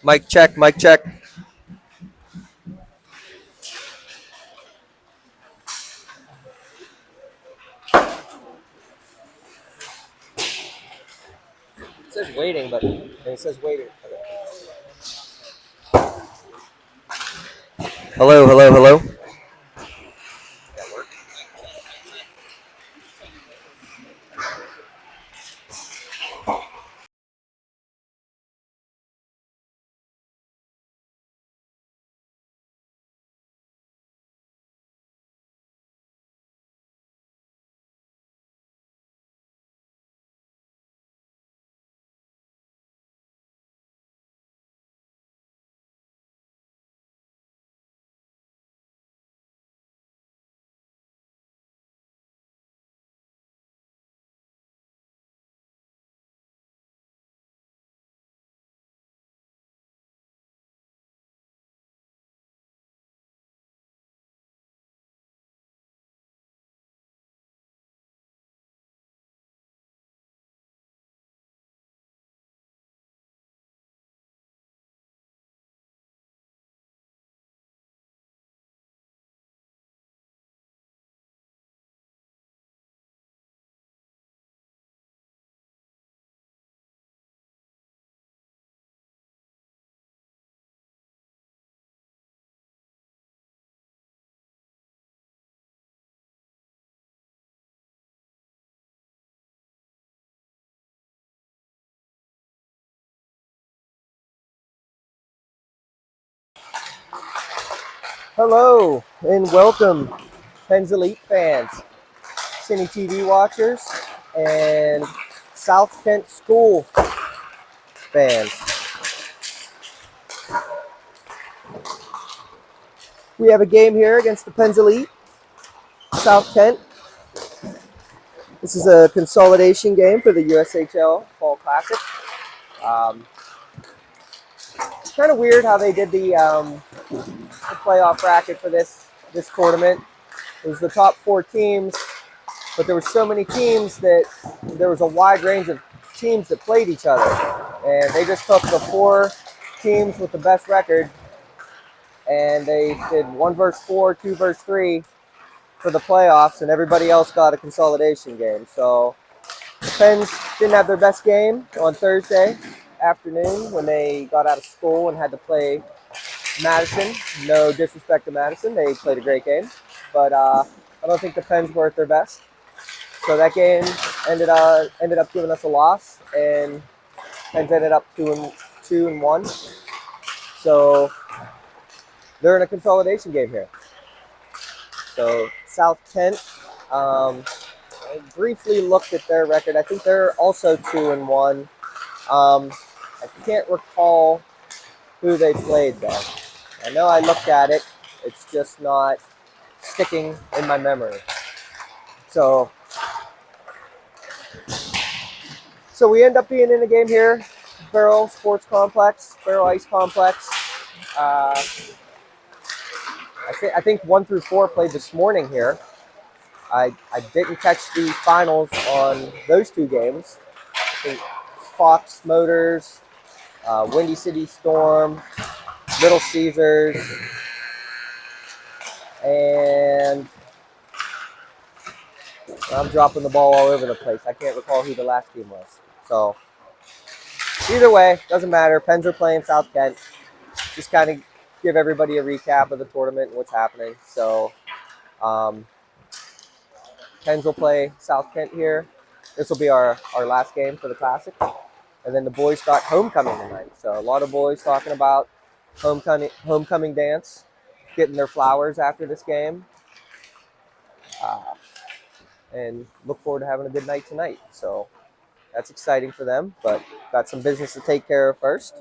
Mic check, mic check. It says waiting, but it says waiting. Hello, hello, hello. Hello and welcome, Pens Elite fans, Cine TV watchers, and South Kent School fans. We have a game here against the Pens Elite, South Kent. This is a consolidation game for the USHL Fall Classic. It's kind of weird how they did the playoff bracket for this tournament. It was the top 4 teams, but there were so many teams that there was a wide range of teams that played each other. And they just took the 4 teams with the best record, and they did 1 versus 4, 2 versus 3 for the playoffs, and everybody else got a consolidation game. So the Pens didn't have their best game on Thursday afternoon when they got out of school and had to play Madison. No disrespect to Madison, they played a great game, but I don't think the Pens were at their best. So that game ended up giving us a loss, and Pens ended up 2-1. So they're in a consolidation game here. So South Kent, I briefly looked at their record. I think they're also 2-1. I can't recall who they played though. I know I looked at it. It's just not sticking in my memory. So we end up being in a game here, Barrel Sports Complex, Barrel Ice Complex. I think 1 through 4 played this morning here. I didn't catch the finals on those 2 games. I think Fox Motors, Windy City Storm, Little Caesars, and I'm dropping the ball all over the place. I can't recall who the last team was. So either way, doesn't matter. Pens are playing South Kent. Just kind of give everybody a recap of the tournament and what's happening. So Pens will play South Kent here. This will be our last game for the Classic. And then the boys got homecoming tonight. So a lot of boys talking about homecoming dance, getting their flowers after this game. And look forward to having a good night tonight. So that's exciting for them, but got some business to take care of first.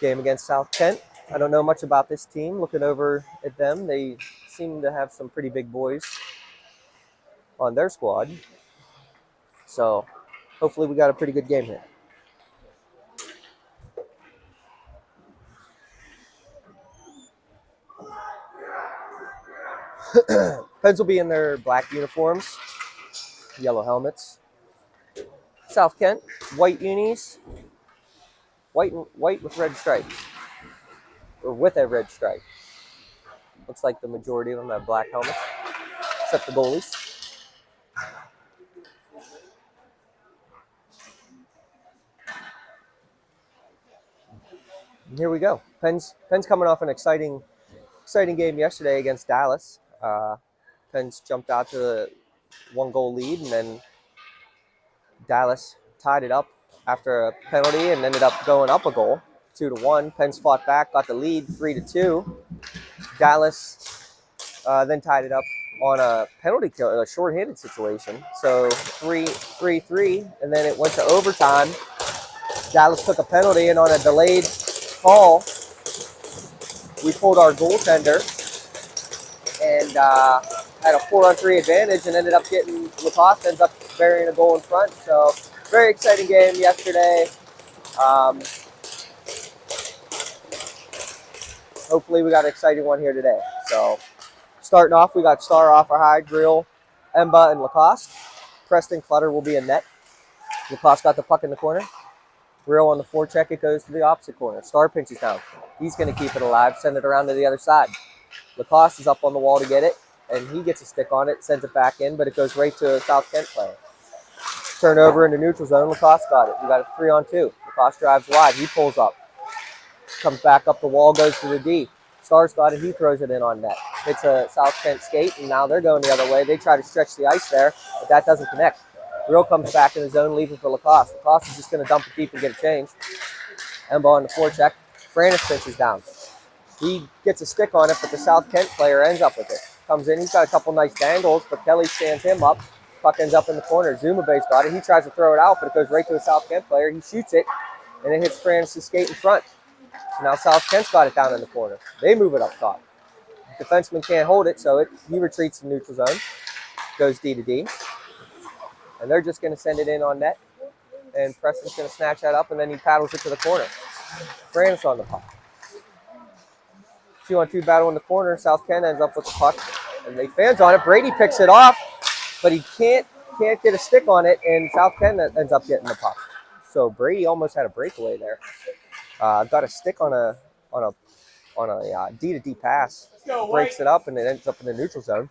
Game against South Kent. I don't know much about this team. Looking over at them, they seem to have some pretty big boys on their squad. So hopefully we got a pretty good game here. Pens will be in their black uniforms, yellow helmets. South Kent, white unis, white with red stripes, or with a red stripe. Looks like the majority of them have black helmets, except the goalies. And here we go. Penn's coming off an exciting game yesterday against Dallas. Penn's jumped out to the 1-goal lead, and then Dallas tied it up after a penalty and ended up going up a goal, 2-1. Penn's fought back, got the lead, 3-2. Dallas then tied it up on a penalty kill, a shorthanded situation. So 3-3, and then it went to overtime. Dallas took a penalty, and on a delayed call, we pulled our goaltender and had a 4-on-3 advantage, and ended up getting Lacoste ends up burying a goal in front. So very exciting game yesterday. Hopefully we got an exciting one here today. So starting off, we got Star, Offerhide, Grill, Emba, and Lacoste. Preston Clutter will be in net. Lacoste got the puck in the corner. Grill on the forecheck, it goes to the opposite corner. Star pinches down. He's going to keep it alive, send it around to the other side. Lacoste is up on the wall to get it, and he gets a stick on it, sends it back in, but it goes right to a South Kent player. Turnover into neutral zone, Lacoste got it. We got a 3-on-2. Lacoste drives wide, he pulls up. Comes back up the wall, goes to the D. Star's got it, he throws it in on net. It's a South Kent skate, and now they're going the other way. They try to stretch the ice there, but that doesn't connect. Real comes back in the zone, leaving for Lacoste. Lacoste is just going to dump it deep and get a change. Emba on the forecheck. Frannis pinches down. He gets a stick on it, but the South Kent player ends up with it. Comes in, he's got a couple nice dangles, but Kelly stands him up. Puck ends up in the corner. Zumabay's got it. He tries to throw it out, but it goes right to a South Kent player. He shoots it, and it hits Frannis' skate in front. So now South Kent's got it down in the corner. They move it up top. The defenseman can't hold it, so he retreats to neutral zone. Goes D to D. And they're just going to send it in on net. And Preston's going to snatch that up, and then he paddles it to the corner. Francis on the puck. 2-on-2 battle in the corner. South Kent ends up with the puck. And they fans on it. Brady picks it off, but he can't get a stick on it, and South Kent ends up getting the puck. So Brady almost had a breakaway there. Got a stick on a D-to-D pass. Breaks it up, and it ends up in the neutral zone.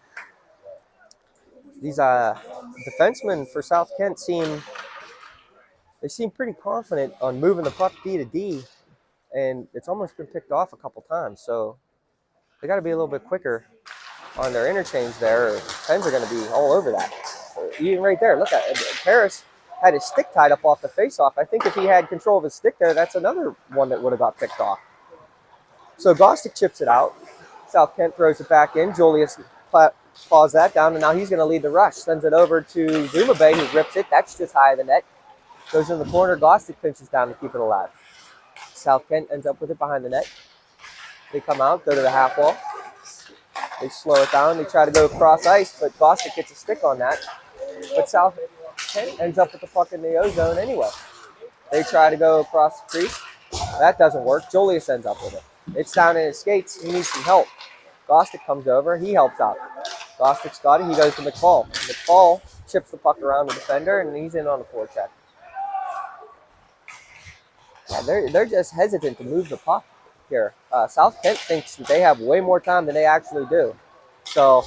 These defensemen for South Kent seem pretty confident on moving the puck D to D, and it's almost been picked off a couple times. So they got to be a little bit quicker on their interchange there, or Pens are going to be all over that. Even right there, look at it. Harris had his stick tied up off the faceoff. I think if he had control of his stick there, that's another one that would have got picked off. So Gostick chips it out. South Kent throws it back in. Julius claws that down, and now he's going to lead the rush. Sends it over to Zumabay, who rips it. That's just high of the net. Goes in the corner. Gostick pinches down to keep it alive. South Kent ends up with it behind the net. They come out, go to the half wall. They slow it down. They try to go across ice, but Gostick gets a stick on that. But South Kent ends up with the puck in the O-zone anyway. They try to go across the crease. That doesn't work. Julius ends up with it. It's down in his skates. He needs some help. Gostick comes over. He helps out. Gostick's got it. He goes to McFall. McFall chips the puck around the defender, and he's in on the forecheck. Yeah, they're just hesitant to move the puck here. South Kent thinks that they have way more time than they actually do. So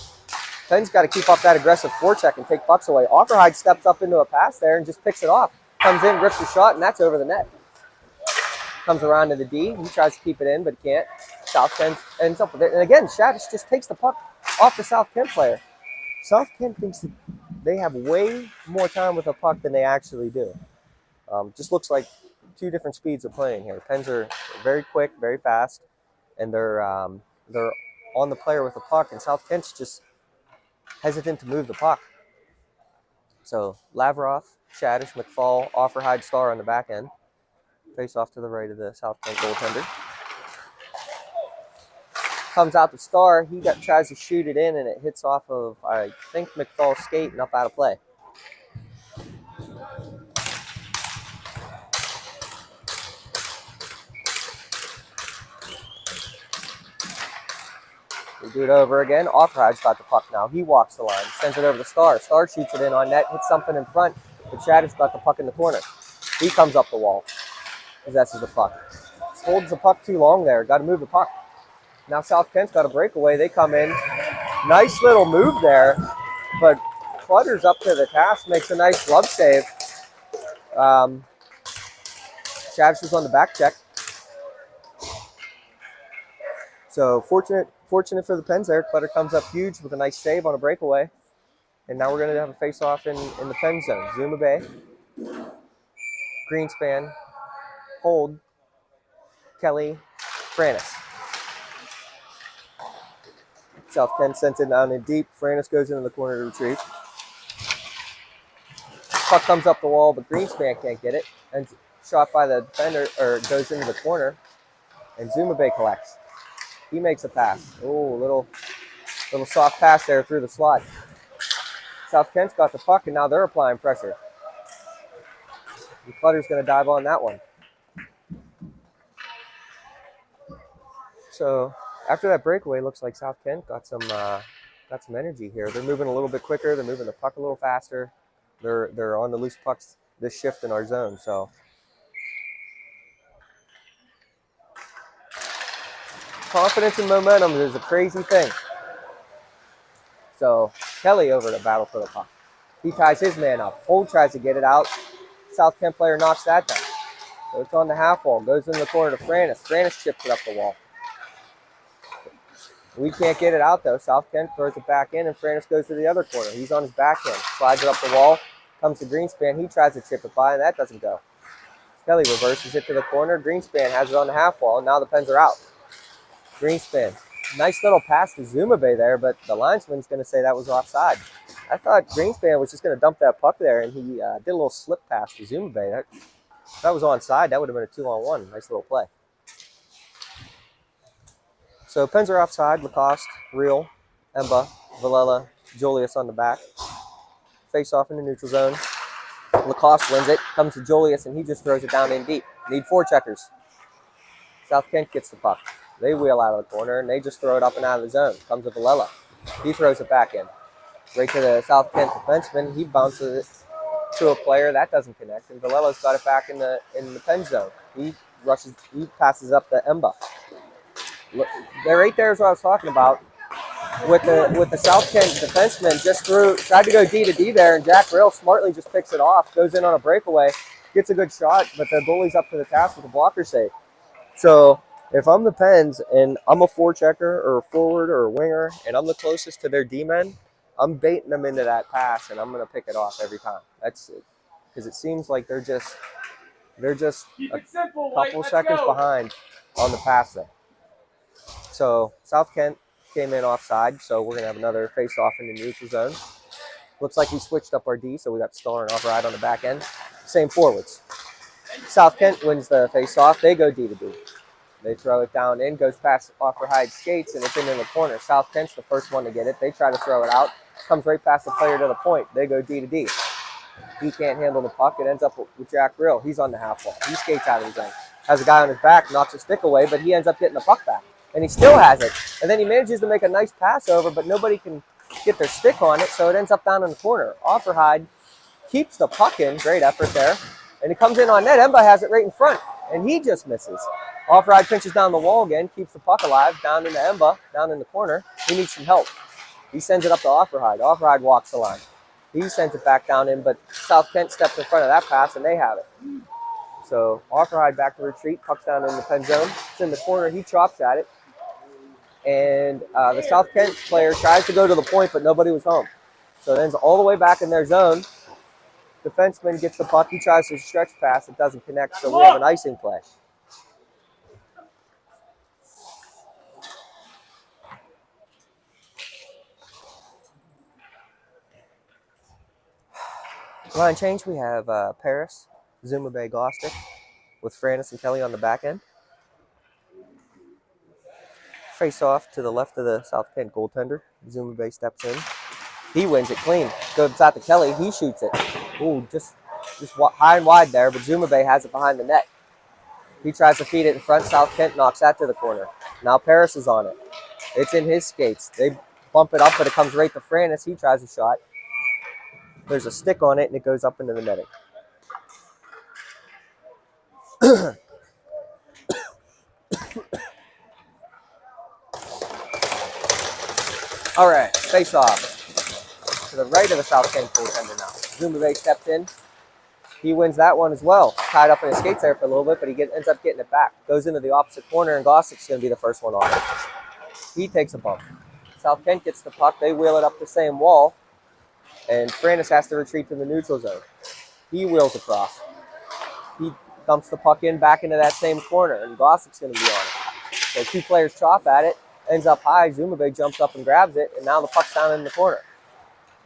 Penn's got to keep up that aggressive forecheck and take pucks away. Offerhide steps up into a pass there and just picks it off. Comes in, rips a shot, and that's over the net. Comes around to the D. He tries to keep it in, but can't. South Kent ends up with it. And again, Shadish just takes the puck off the South Kent player. South Kent thinks that they have way more time with the puck than they actually do. Just looks like two different speeds of playing here. Pens are very quick, very fast, and they're on the player with the puck, and South Kent's just hesitant to move the puck. So Lavrov, Shadish, McFall, Offerhide, Star on the back end. Face off to the right of the South Kent goaltender. Comes out the Star. He tries to shoot it in, and it hits off of, I think, McFall's skate and up out of play. We do it over again. Offerhide's got the puck now. He walks the line, sends it over to Star. Star shoots it in on net, hits something in front, but Shadish got the puck in the corner. He comes up the wall. possesses the puck. Holds the puck too long there. Got to move the puck. Now South Kent's got a breakaway. They come in. Nice little move there, but Clutter's up to the task, makes a nice glove save. Chavish was on the back check. So fortunate for the Pens there. Clutter comes up huge with a nice save on a breakaway. And now we're going to have a face-off in the Pen zone. Zuma Bay, Greenspan, hold, Kelly, Franis. South Kent sends it down in deep. Franis goes into the corner to retrieve. Puck comes up the wall, but Greenspan can't get it. And shot by the defender, or goes into the corner. And Zuma Bay collects. He makes a pass. Oh, little soft pass there through the slot. South Kent's got the puck, and now they're applying pressure. And Clutter's going to dive on that one. So after that breakaway, looks like South Kent got some energy here. They're moving a little bit quicker. They're moving the puck a little faster. They're on the loose pucks this shift in our zone. So confidence and momentum is a crazy thing. So Kelly over to battle for the puck. He ties his man up. Holt tries to get it out. South Kent player knocks that down. So it's on the half wall. Goes in the corner to Franis. Franis chips it up the wall. We can't get it out though. South Kent throws it back in, and Franis goes to the other corner. He's on his backhand. Slides it up the wall. Comes to Greenspan. He tries to chip it by, and that doesn't go. Kelly reverses it to the corner. Greenspan has it on the half wall, and now the Pens are out. Greenspan. Nice little pass to Zuma Bay there, but the linesman's going to say that was offside. I thought Greenspan was just going to dump that puck there, and he did a little slip pass to Zuma Bay. If that was onside, that would have been a 2-on-1. Nice little play. So Pens are offside. Lacoste, Real, Emba, Villela, Julius on the back. Face off in the neutral zone. Lacoste wins it. Comes to Julius, and he just throws it down in deep. Need 4 checkers. South Kent gets the puck. They wheel out of the corner, and they just throw it up and out of the zone. Comes to Villela. He throws it back in. Right to the South Kent defenseman. He bounces it to a player. That doesn't connect. And Villella's got it back in the Pen zone. He passes up the Emba. Look, right there is what I was talking about. With the South Kent defenseman just tried to go D to D there, and Jack Rill smartly just picks it off, goes in on a breakaway, gets a good shot, but the goalie's up to the task with a blocker save. So if I'm the Pens and I'm a forechecker or a forward or a winger and I'm the closest to their D-men, I'm baiting them into that pass and I'm going to pick it off every time. That's it. Because it seems like they're just a couple seconds behind on the pass there. So South Kent came in offside, so we're going to have another face-off in the neutral zone. Looks like we switched up our D, so we got Starr and Override on the back end. Same forwards. South Kent wins the face-off. They go D to D. They throw it down in, goes past Offerhide skates, and it's in the corner. South Kent's the first one to get it. They try to throw it out. Comes right past the player to the point. They go D to D. He can't handle the puck. It ends up with Jack Rill. He's on the half wall. He skates out of his zone. Has a guy on his back, knocks a stick away, but he ends up getting the puck back. And he still has it. And then he manages to make a nice pass over, but nobody can get their stick on it, so it ends up down in the corner. Offerhide keeps the puck in. Great effort there. And it comes in on net. Emba has it right in front, and he just misses. Offerhide pinches down the wall again, keeps the puck alive, down into Emba, down in the corner. He needs some help. He sends it up to Offerhide. Offerhide walks the line. He sends it back down in, but South Kent steps in front of that pass, and they have it. So Offerhide back to retreat, puck's down in the Pen zone. It's in the corner. He chops at it. And the South Kent player tries to go to the point, but nobody was home. So it ends all the way back in their zone. Defenseman gets the puck. He tries to stretch pass. It doesn't connect, so we have an icing play. Line change, we have Paris, Zuma Bay, Gloucester, with Franis and Kelly on the back end. Face off to the left of the South Kent goaltender. Zuma Bay steps in. He wins it clean. Goes out to Kelly. He shoots it. Ooh, just high and wide there, but Zuma Bay has it behind the net. He tries to feed it in front. South Kent knocks that to the corner. Now Paris is on it. It's in his skates. They bump it up, but it comes right to Franis. He tries a shot. There's a stick on it, and it goes up into the netting. All right, face off to the right of the South Kent goaltender now. Zumabay steps in. He wins that one as well. Tied up in his skates there for a little bit, but he ends up getting it back. Goes into the opposite corner, and Gossick's going to be the first one on. He takes a bump. South Kent gets the puck. They wheel it up the same wall, and Francis has to retreat to the neutral zone. He wheels across. He dumps the puck in back into that same corner, and Gossick's going to be on it. So two players chop at it. Ends up high. Zumabay jumps up and grabs it, and now the puck's down in the corner.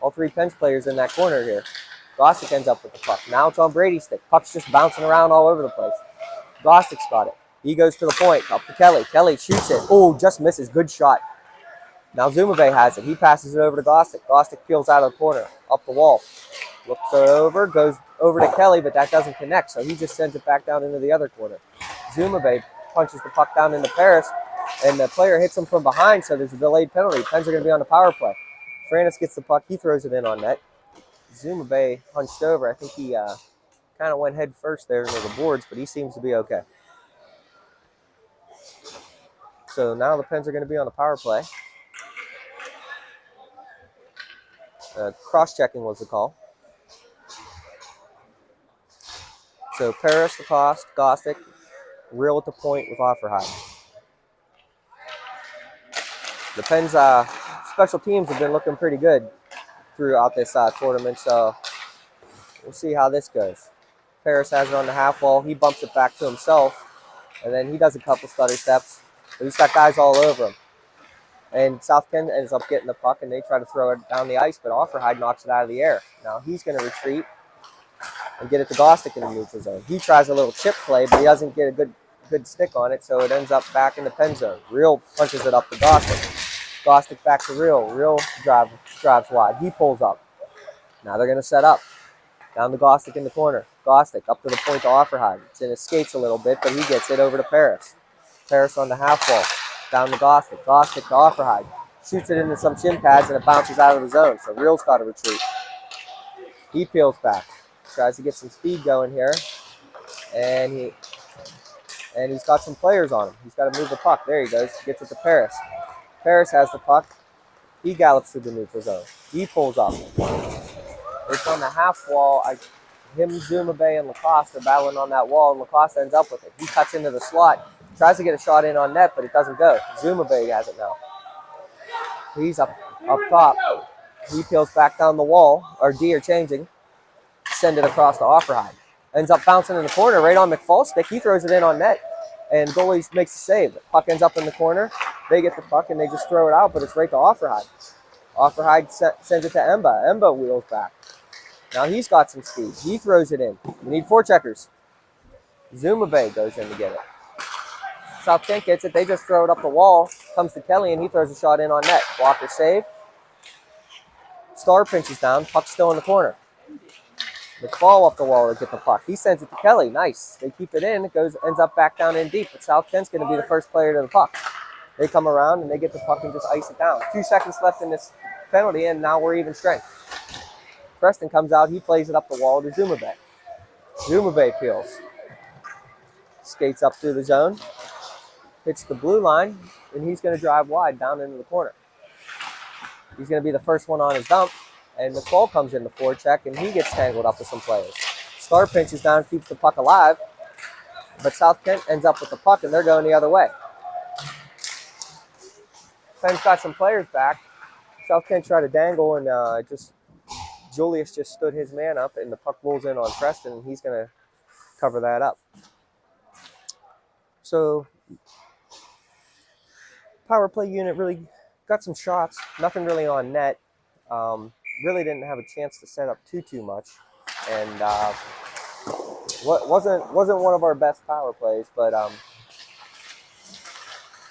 All three Pens players in that corner here. Gostick ends up with the puck. Now it's on Brady's stick. Puck's just bouncing around all over the place. Gostick's got it. He goes to the point. Up to Kelly. Kelly shoots it. Oh, just misses. Good shot. Now Zumabay has it. He passes it over to Gostick. Gostick peels out of the corner. Up the wall. Looks it over. Goes over to Kelly, but that doesn't connect. So he just sends it back down into the other corner. Zumabay punches the puck down into Paris. And the player hits him from behind, so there's a delayed penalty. Pens are going to be on the power play. Francis gets the puck. He throws it in on net. Zumabay hunched over. I think he kind of went head first there into the boards, but he seems to be okay. So now the Pens are going to be on the power play. Cross-checking was the call. So Paris, Lacoste, Gostick, Real at the point with Offerheim. The Pens' special teams have been looking pretty good throughout this tournament, so we'll see how this goes. Paris has it on the half wall. He bumps it back to himself, and then he does a couple stutter steps, but he's got guys all over him. And South Kent ends up getting the puck, and they try to throw it down the ice, but Offerheim knocks it out of the air. Now he's going to retreat and get it to Gostick in the neutral zone. He tries a little chip play, but he doesn't get a good stick on it, so it ends up back in the Pen zone. Real punches it up to Gostick. Gostick back to Real. Real drives wide. He pulls up. Now they're going to set up. Down to Gostick in the corner. Gostick up to the point to Offerheim. It's in his skates a little bit, but he gets it over to Paris. Paris on the half wall. Down to Gostick. Gostick to Offerheim. Shoots it into some shin pads, and it bounces out of the zone, so Real's got to retreat. He peels back. Tries to get some speed going here. And he's got some players on him. He's got to move the puck. There he goes. Gets it to Paris. Paris has the puck. He gallops through the neutral zone. He pulls up. It's on the half wall. Him, Zumabay, and Lacoste are battling on that wall, and Lacoste ends up with it. He cuts into the slot, tries to get a shot in on net, but it doesn't go. Zumabay has it now. He's up top. He peels back down the wall, or D are changing. Send it across to Offerheim. Ends up bouncing in the corner right on McFall's stick. He throws it in on net, and goalie makes a save. The puck ends up in the corner. They get the puck, and they just throw it out, but it's right to Offerheim. Offerheim sends it to Emba. Emba wheels back. Now he's got some speed. He throws it in. We need four checkers. Zumabay goes in to get it. South Kent gets it. They just throw it up the wall. Comes to Kelly, and he throws a shot in on net. Walker save. Star pinches down. Puck's still in the corner. McFall up the wall to get the puck. He sends it to Kelly. Nice. They keep it in. It ends up back down in deep, but South Kent's going to be the first player to the puck. They come around, and they get the puck and just ice it down. 2 seconds left in this penalty, and now we're even strength. Preston comes out. He plays it up the wall to Zumabay. Zumabay peels. Skates up through the zone. Hits the blue line, and he's going to drive wide down into the corner. He's going to be the first one on his dump, and McFall comes in the forecheck, and he gets tangled up with some players. Star pinches down, keeps the puck alive, but South Kent ends up with the puck, and they're going the other way. Penn's got some players back. South Kent tried to dangle, and Julius just stood his man up, and the puck rolls in on Preston, and he's going to cover that up. So, power play unit really got some shots. Nothing really on net. Really didn't have a chance to set up too much, and wasn't one of our best power plays, but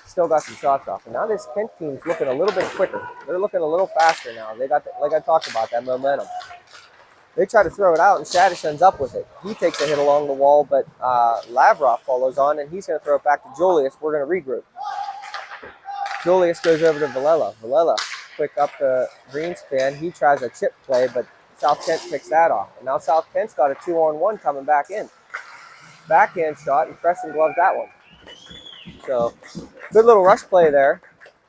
still got some shots off. And now this Kent team's looking a little bit quicker. They're looking a little faster now. They got, like I talked about, that momentum. They try to throw it out, and Shadish ends up with it. He takes a hit along the wall, but Lavrov follows on, and he's going to throw it back to Julius. We're going to regroup. Julius goes over to Villela. Villela, quick up the Greenspan. He tries a chip play, but South Kent picks that off. And now South Kent's got a 2-on-1 coming back in. Backhand shot, and Preston gloves that one. So, good little rush play there.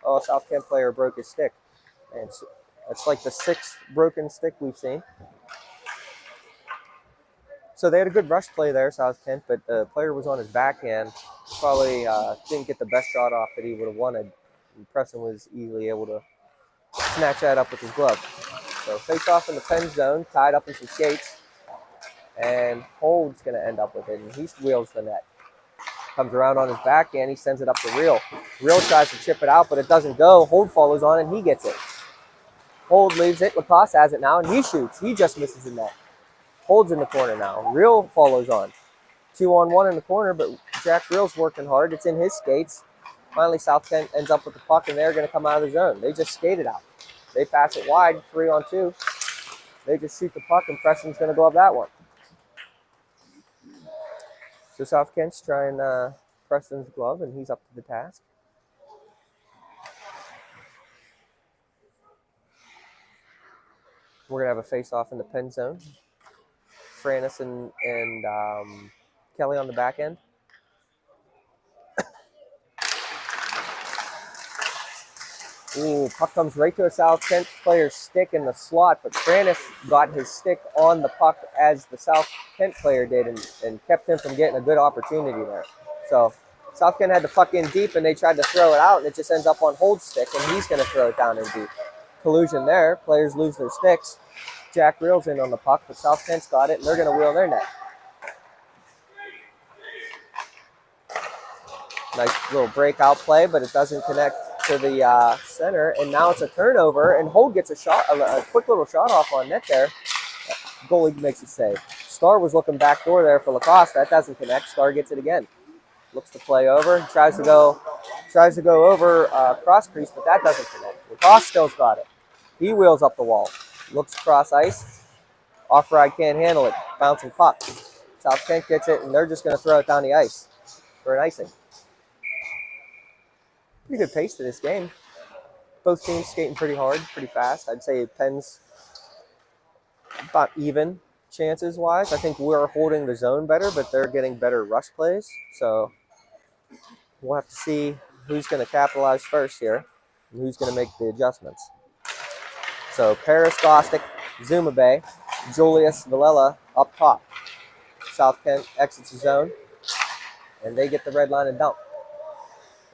Oh, South Kent player broke his stick. And it's like the 6th broken stick we've seen. So they had a good rush play there, South Kent, but the player was on his backhand. Probably didn't get the best shot off that he would have wanted. And Preston was easily able to snatch that up with his glove. So face off in the pen zone, tied up in some skates. And Hold's going to end up with it, and he wheels the net. Comes around on his backhand, he sends it up to Real. Real tries to chip it out, but it doesn't go. Hold follows on, and he gets it. Hold leaves it. Lacoste has it now, and he shoots. He just misses the net. Hold's in the corner now. Real follows on. 2-on-1 in the corner, but Jack Real's working hard. It's in his skates. Finally, South Kent ends up with the puck, and they're going to come out of the zone. They just skated out. They pass it wide, 3-on-2. They just shoot the puck, and Preston's going to glove that one. So South Kent's trying Preston's glove, and he's up to the task. We're going to have a face-off in the pen zone. Franis and Kelly on the back end. Ooh, puck comes right to a South Kent player's stick in the slot, but Franis got his stick on the puck as the South Kent player did and kept him from getting a good opportunity there. So South Kent had the puck in deep, and they tried to throw it out, and it just ends up on Hold's stick, and he's going to throw it down in deep. Collusion there. Players lose their sticks. Jack Reel's in on the puck, but South Kent's got it, and they're going to wheel their net. Nice little breakout play, but it doesn't connect to the center, and now it's a turnover, and Hold gets a quick little shot off on net there. Goalie makes it save. Starr was looking backdoor there for Lacoste. That doesn't connect. Starr gets it again. Looks to play over. Tries to go over cross crease, but that doesn't connect. Lacoste still's got it. He wheels up the wall. Looks across ice. Off-ride can't handle it. Bouncing puck. South Kent gets it, and they're just going to throw it down the ice for an icing. Pretty good pace to this game. Both teams skating pretty hard, pretty fast. I'd say Penn's about even chances-wise. I think we're holding the zone better, but they're getting better rush plays. So we'll have to see who's going to capitalize first here and who's going to make the adjustments. So Paris, Gostick, Zumabe, Julius, Villela up top. South Kent exits the zone, and they get the red line and dump.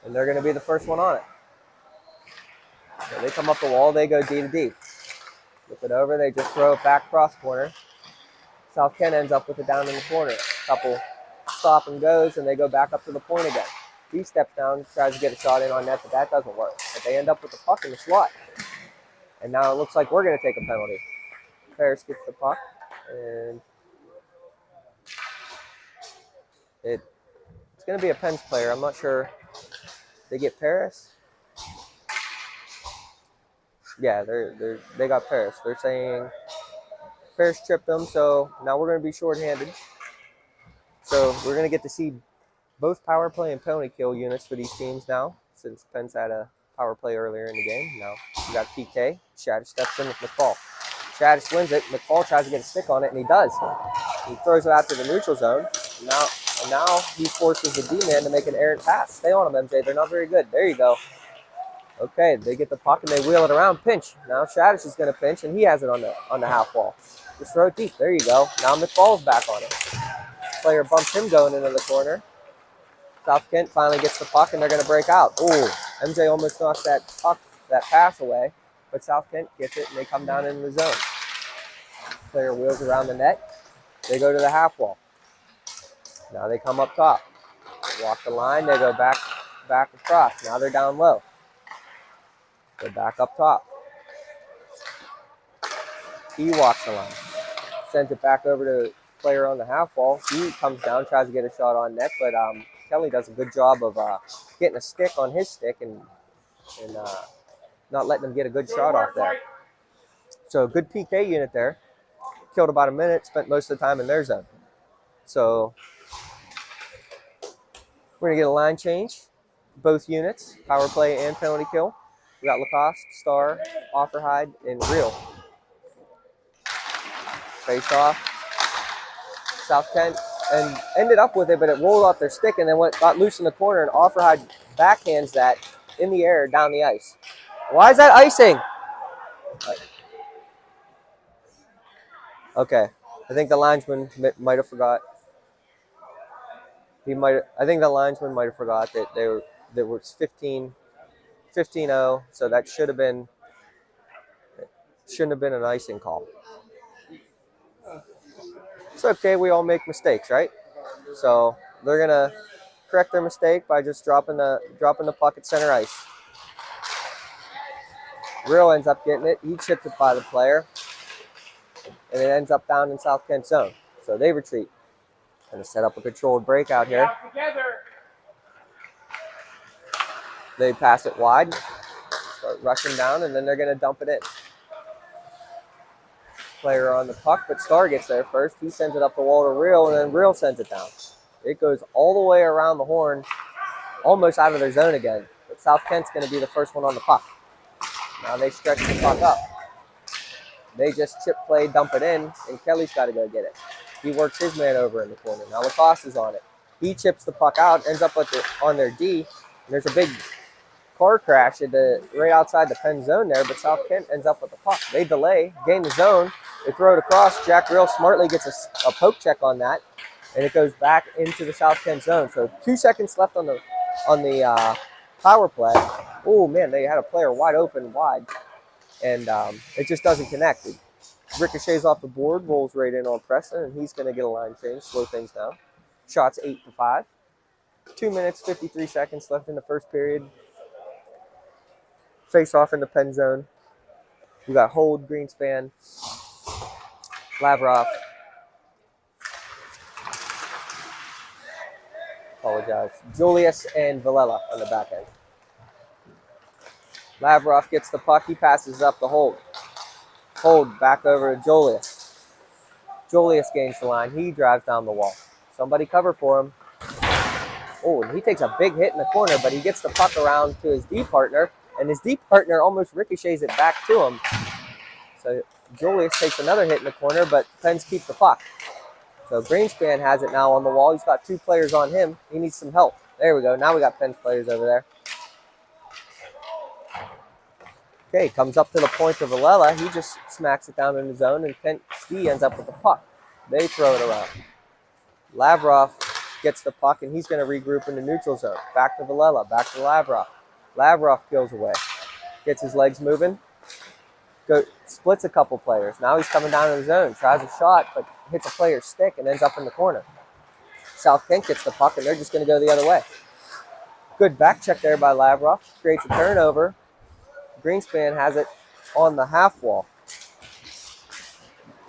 And they're going to be the first one on it. So they come up the wall, they go D to D. Flip it over, they just throw it back cross corner. South Kent ends up with it down in the corner. Couple stop and goes, and they go back up to the point again. He steps down, tries to get a shot in on net, but that doesn't work. But they end up with the puck in the slot. And now it looks like we're going to take a penalty. Paris gets the puck, and it's going to be a Penn's player. I'm not sure. They get Paris. Yeah, they got Paris. They're saying Paris tripped them, so now we're going to be shorthanded. So we're going to get to see both power play and penalty kill units for these teams now, since Penn's had a power play earlier in the game. Now we got PK. Shadish steps in with McFall. Shadish wins it. McFall tries to get a stick on it, and he does. He throws it out to the neutral zone. Now he forces the D-man to make an errant pass. Stay on them, MJ. They're not very good. There you go. Okay, they get the puck and they wheel it around. Pinch. Now Shadish is going to pinch, and he has it on the half wall. Just throw it deep. There you go. Now McFall's back on it. Player bumps him going into the corner. South Kent finally gets the puck, and they're going to break out. Ooh, MJ almost knocks that pass away, but South Kent gets it, and they come down into the zone. Player wheels around the net. They go to the half wall. Now they come up top. Walk the line. They go back across. Now they're down low. They're back up top. He walks the line. Sends it back over to the player on the half wall. He comes down, tries to get a shot on net, but Kelly does a good job of getting a stick on his stick and not letting him get a good shot off there. So good PK unit there. Killed about a minute, spent most of the time in their zone. So we're going to get a line change. Both units, power play and penalty kill. We got Lacoste, Starr, Offerhide, and Real. Face off. South Kent and ended up with it, but it rolled off their stick and then got loose in the corner, and Offerhide backhands that in the air down the ice. Why is that icing? Okay, I think the linesman might have forgot. I think the linesman might have forgot that there was 15-0, so that shouldn't have been an icing call. It's okay. We all make mistakes, right? So they're gonna correct their mistake by just dropping the puck at center ice. Real ends up getting it. He chips it by the player, and it ends up down in South Kent zone. So they retreat. Gonna set up a controlled breakout here. They pass it wide, start rushing down, and then they're gonna dump it in. Player on the puck, but Star gets there first. He sends it up the wall to Real, and then Real sends it down. It goes all the way around the horn, almost out of their zone again. But South Kent's going to be the first one on the puck. Now they stretch the puck up. They just chip play, dump it in, and Kelly's got to go get it. He works his man over in the corner. Now Lacoste on it. He chips the puck out, ends up on their D, and there's a big car crash right outside the Penn zone there, but South Kent ends up with the puck. They delay, gain the zone, they throw it across. Jack Real smartly gets a poke check on that, and it goes back into the South Kent zone. So 2 seconds left on the power play. Oh man, they had a player wide open, and it just doesn't connect. It ricochets off the board, rolls right in on Preston, and he's going to get a line change, slow things down. Shots 8-5. 2 minutes, 53 seconds left in the first period. Face off in the Penn zone. We got Hold, Greenspan, Lavrov. Apologize. Julius and Villela on the back end. Lavrov gets the puck. He passes up the Hold. Hold back over to Julius. Julius gains the line. He drives down the wall. Somebody cover for him. Oh, and he takes a big hit in the corner, but he gets the puck around to his D partner, and his D partner almost ricochets it back to him. So Julius takes another hit in the corner, but Pens keep the puck. So Greenspan has it now on the wall. He's got 2 players on him. He needs some help. There we go. Now we got Pens players over there. Okay, comes up to the point of Villela. He just smacks it down in the zone, and Penn D ends up with the puck. They throw it around. Lavrov gets the puck, and he's going to regroup in the neutral zone. Back to Villela, back to Lavrov. Lavrov peels away. Gets his legs moving. Splits a couple players. Now he's coming down in the zone. Tries a shot, but hits a player's stick and ends up in the corner. South Kent gets the puck, and they're just going to go the other way. Good back check there by Lavrov. Creates a turnover. Greenspan has it on the half wall.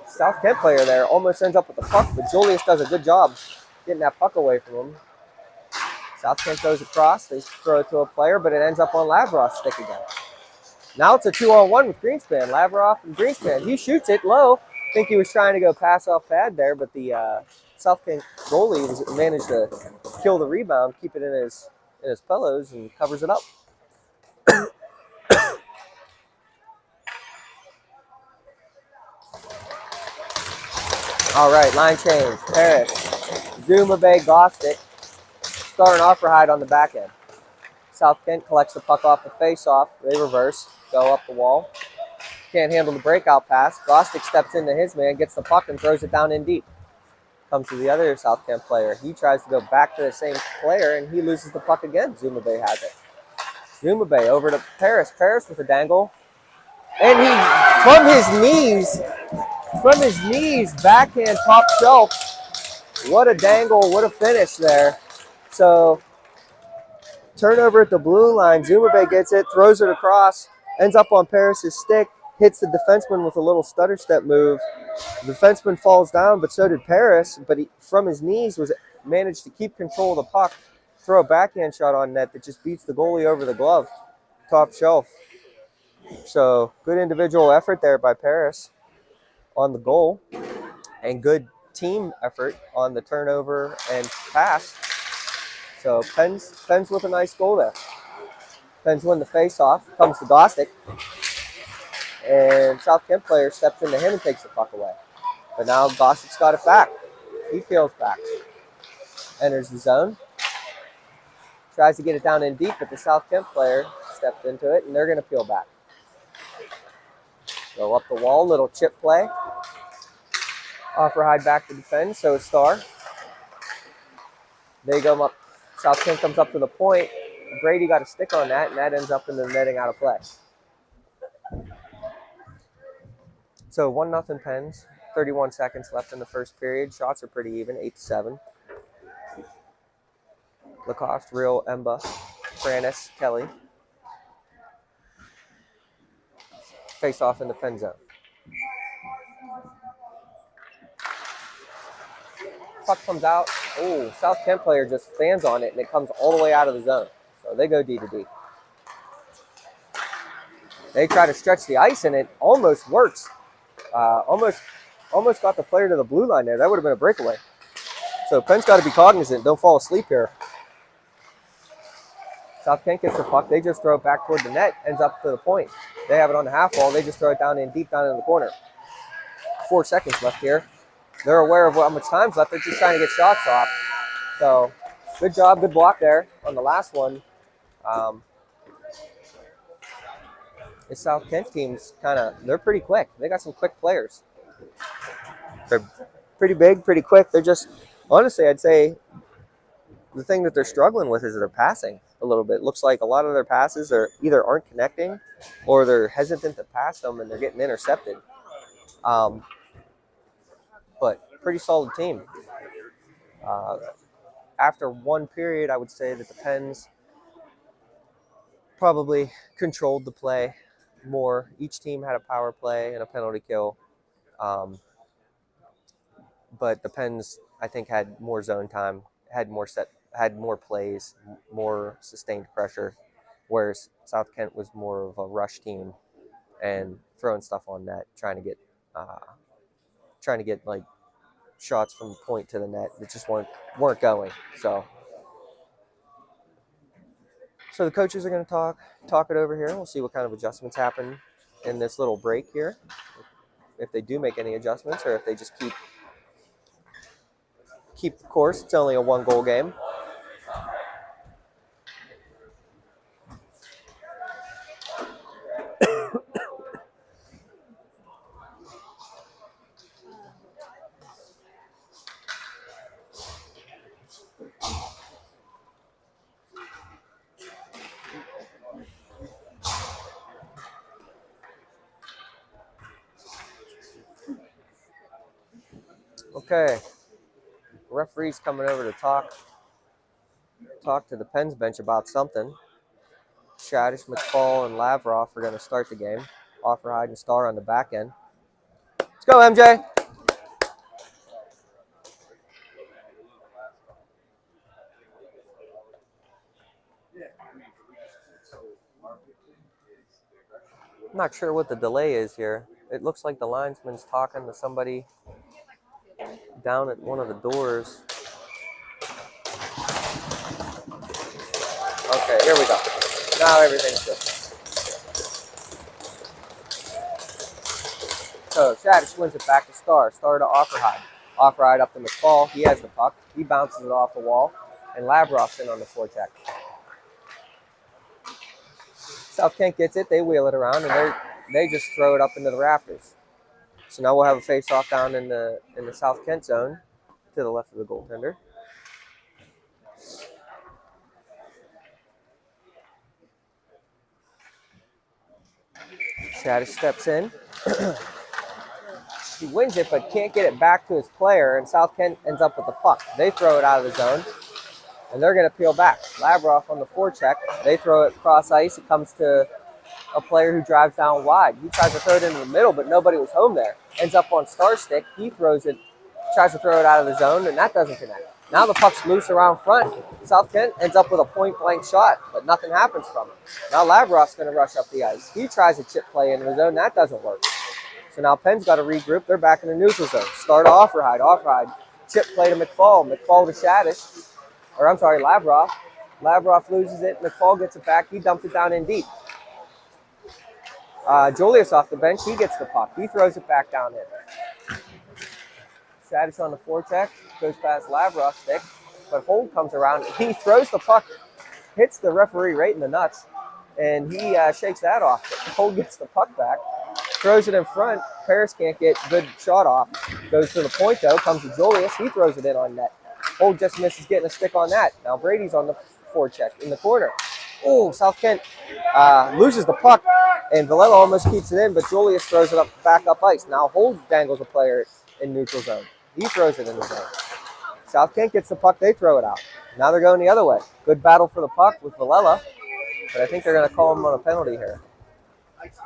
South Kent player there almost ends up with the puck, but Julius does a good job getting that puck away from him. South Kent goes across. They throw it to a player, but it ends up on Lavrov's stick again. Now it's a 2-on-1 with Greenspan. Lavrov and Greenspan. He shoots it low. I think he was trying to go pass off pad there, but the South Kent goalie managed to kill the rebound, keep it in his pillows, and covers it up. All right, line change. Paris, Zuma Bay, Gostick, Star and Offerhide on the back end. South Kent collects the puck off the face-off. They reverse, go up the wall. Can't handle the breakout pass. Gostick steps into his man, gets the puck, and throws it down in deep. Comes to the other South Kent player. He tries to go back to the same player, and he loses the puck again. Zuma Bay has it. Zuma Bay over to Paris. Paris with a dangle. And he, from his knees, backhand top shelf. What a dangle, what a finish there. So, turnover at the blue line. Zuma Bay gets it, throws it across, ends up on Paris's stick, hits the defenseman with a little stutter step move. The defenseman falls down, but so did Paris, but he, from his knees, managed to keep control of the puck, throw a backhand shot on net that just beats the goalie over the glove, top shelf. So, good individual effort there by Paris on the goal, and good team effort on the turnover and pass. So Pens with a nice goal there. Pens win the face-off, comes to Gostick, and South Kent player steps into him and takes the puck away. But now Gostick's got it back. He peels back. Enters the zone. Tries to get it down in deep, but the South Kent player stepped into it, and they're going to peel back. Go up the wall, little chip play. Offerhide back to defend, so is Star. They go up. South Kent comes up to the point. Brady got a stick on that, and that ends up in the netting out of play. So 1-0 Pens. 31 seconds left in the first period. Shots are pretty even, 8-7. Lacoste, Real, Emba, Franis, Kelly. Face off in the pen zone. Puck comes out. Oh, South Kent player just fans on it, and it comes all the way out of the zone. So they go D to D. They try to stretch the ice, and it almost works. Almost got the player to the blue line there. That would have been a breakaway. So Penn's got to be cognizant. Don't fall asleep here. South Kent gets the puck. They just throw it back toward the net. Ends up to the point. They have it on the half wall. They just throw it down in deep down in the corner. 4 seconds left here. They're aware of how much time's left. They're just trying to get shots off. So good job, good block there on the last one. The South Kent team's they're pretty quick. They got some quick players. They're pretty big, pretty quick. They're just, honestly, I'd say the thing that they're struggling with is their passing a little bit. It looks like a lot of their passes are either aren't connecting or they're hesitant to pass them and they're getting intercepted. But pretty solid team. After one period, I would say that the Pens probably controlled the play more. Each team had a power play and a penalty kill. But the Pens, I think, had more zone time, had more plays, more sustained pressure, whereas South Kent was more of a rush team and throwing stuff on net, trying to get like shots from the point to the net that just weren't going. So the coaches are going to talk it over here. We'll see what kind of adjustments happen in this little break here, if they do make any adjustments or if they just keep the course. It's only a 1-goal game. Okay, referee's coming over to talk to the Pens bench about something. Shadish, McFall, and Lavrov are going to start the game. Offerhide and Star on the back end. Let's go, MJ. I'm not sure what the delay is here. It looks like the linesman's talking to somebody down at one of the doors. Okay, here we go. Now everything's good. So Shadish wins it back to Star. Star to Offerhide. Offerhide up to McFall. He has the puck. He bounces it off the wall. And Lavrov's in on the forecheck. South Kent gets it. They wheel it around, and they just throw it up into the rafters. So now we'll have a face-off down in the South Kent zone to the left of the goaltender. Shadish steps in. He wins it, but can't get it back to his player, and South Kent ends up with the puck. They throw it out of the zone, and they're going to peel back. Lavrov on the forecheck. They throw it cross ice. It comes to a player who drives down wide. He tries to throw it into the middle, but nobody was home there. Ends up on Star's stick. He throws it, tries to throw it out of the zone, and that doesn't connect. Now the puck's loose around front. South Kent ends up with a point-blank shot, but nothing happens from it. Now Lavrov's going to rush up the ice. He tries a chip play into the zone. That doesn't work. So now Penn's got to regroup. They're back in the neutral zone. Start to Offerhide. Offerhide. Chip play to McFall. McFall to Shadish. Lavrov. Lavrov loses it. McFall gets it back. He dumps it down in deep. Julius off the bench. He gets the puck. He throws it back down in. Shadish on the forecheck. Goes past Lavrov's stick. But Holt comes around. He throws the puck. Hits the referee right in the nuts. And he shakes that off. Holt gets the puck back. throws it in front. Paris can't get good shot off. Goes to the point, though. Comes to Julius. He throws it in on net. Holt just misses getting a stick on that. Now Brady's on the forecheck in the corner. Oh, South Kent loses the puck, and Villela almost keeps it in, but Julius throws it back up ice. Now Holt dangles a player in neutral zone. He throws it in the zone. South Kent gets the puck. They throw it out. Now they're going the other way. Good battle for the puck with Villela, but I think they're going to call him on a penalty here. Let's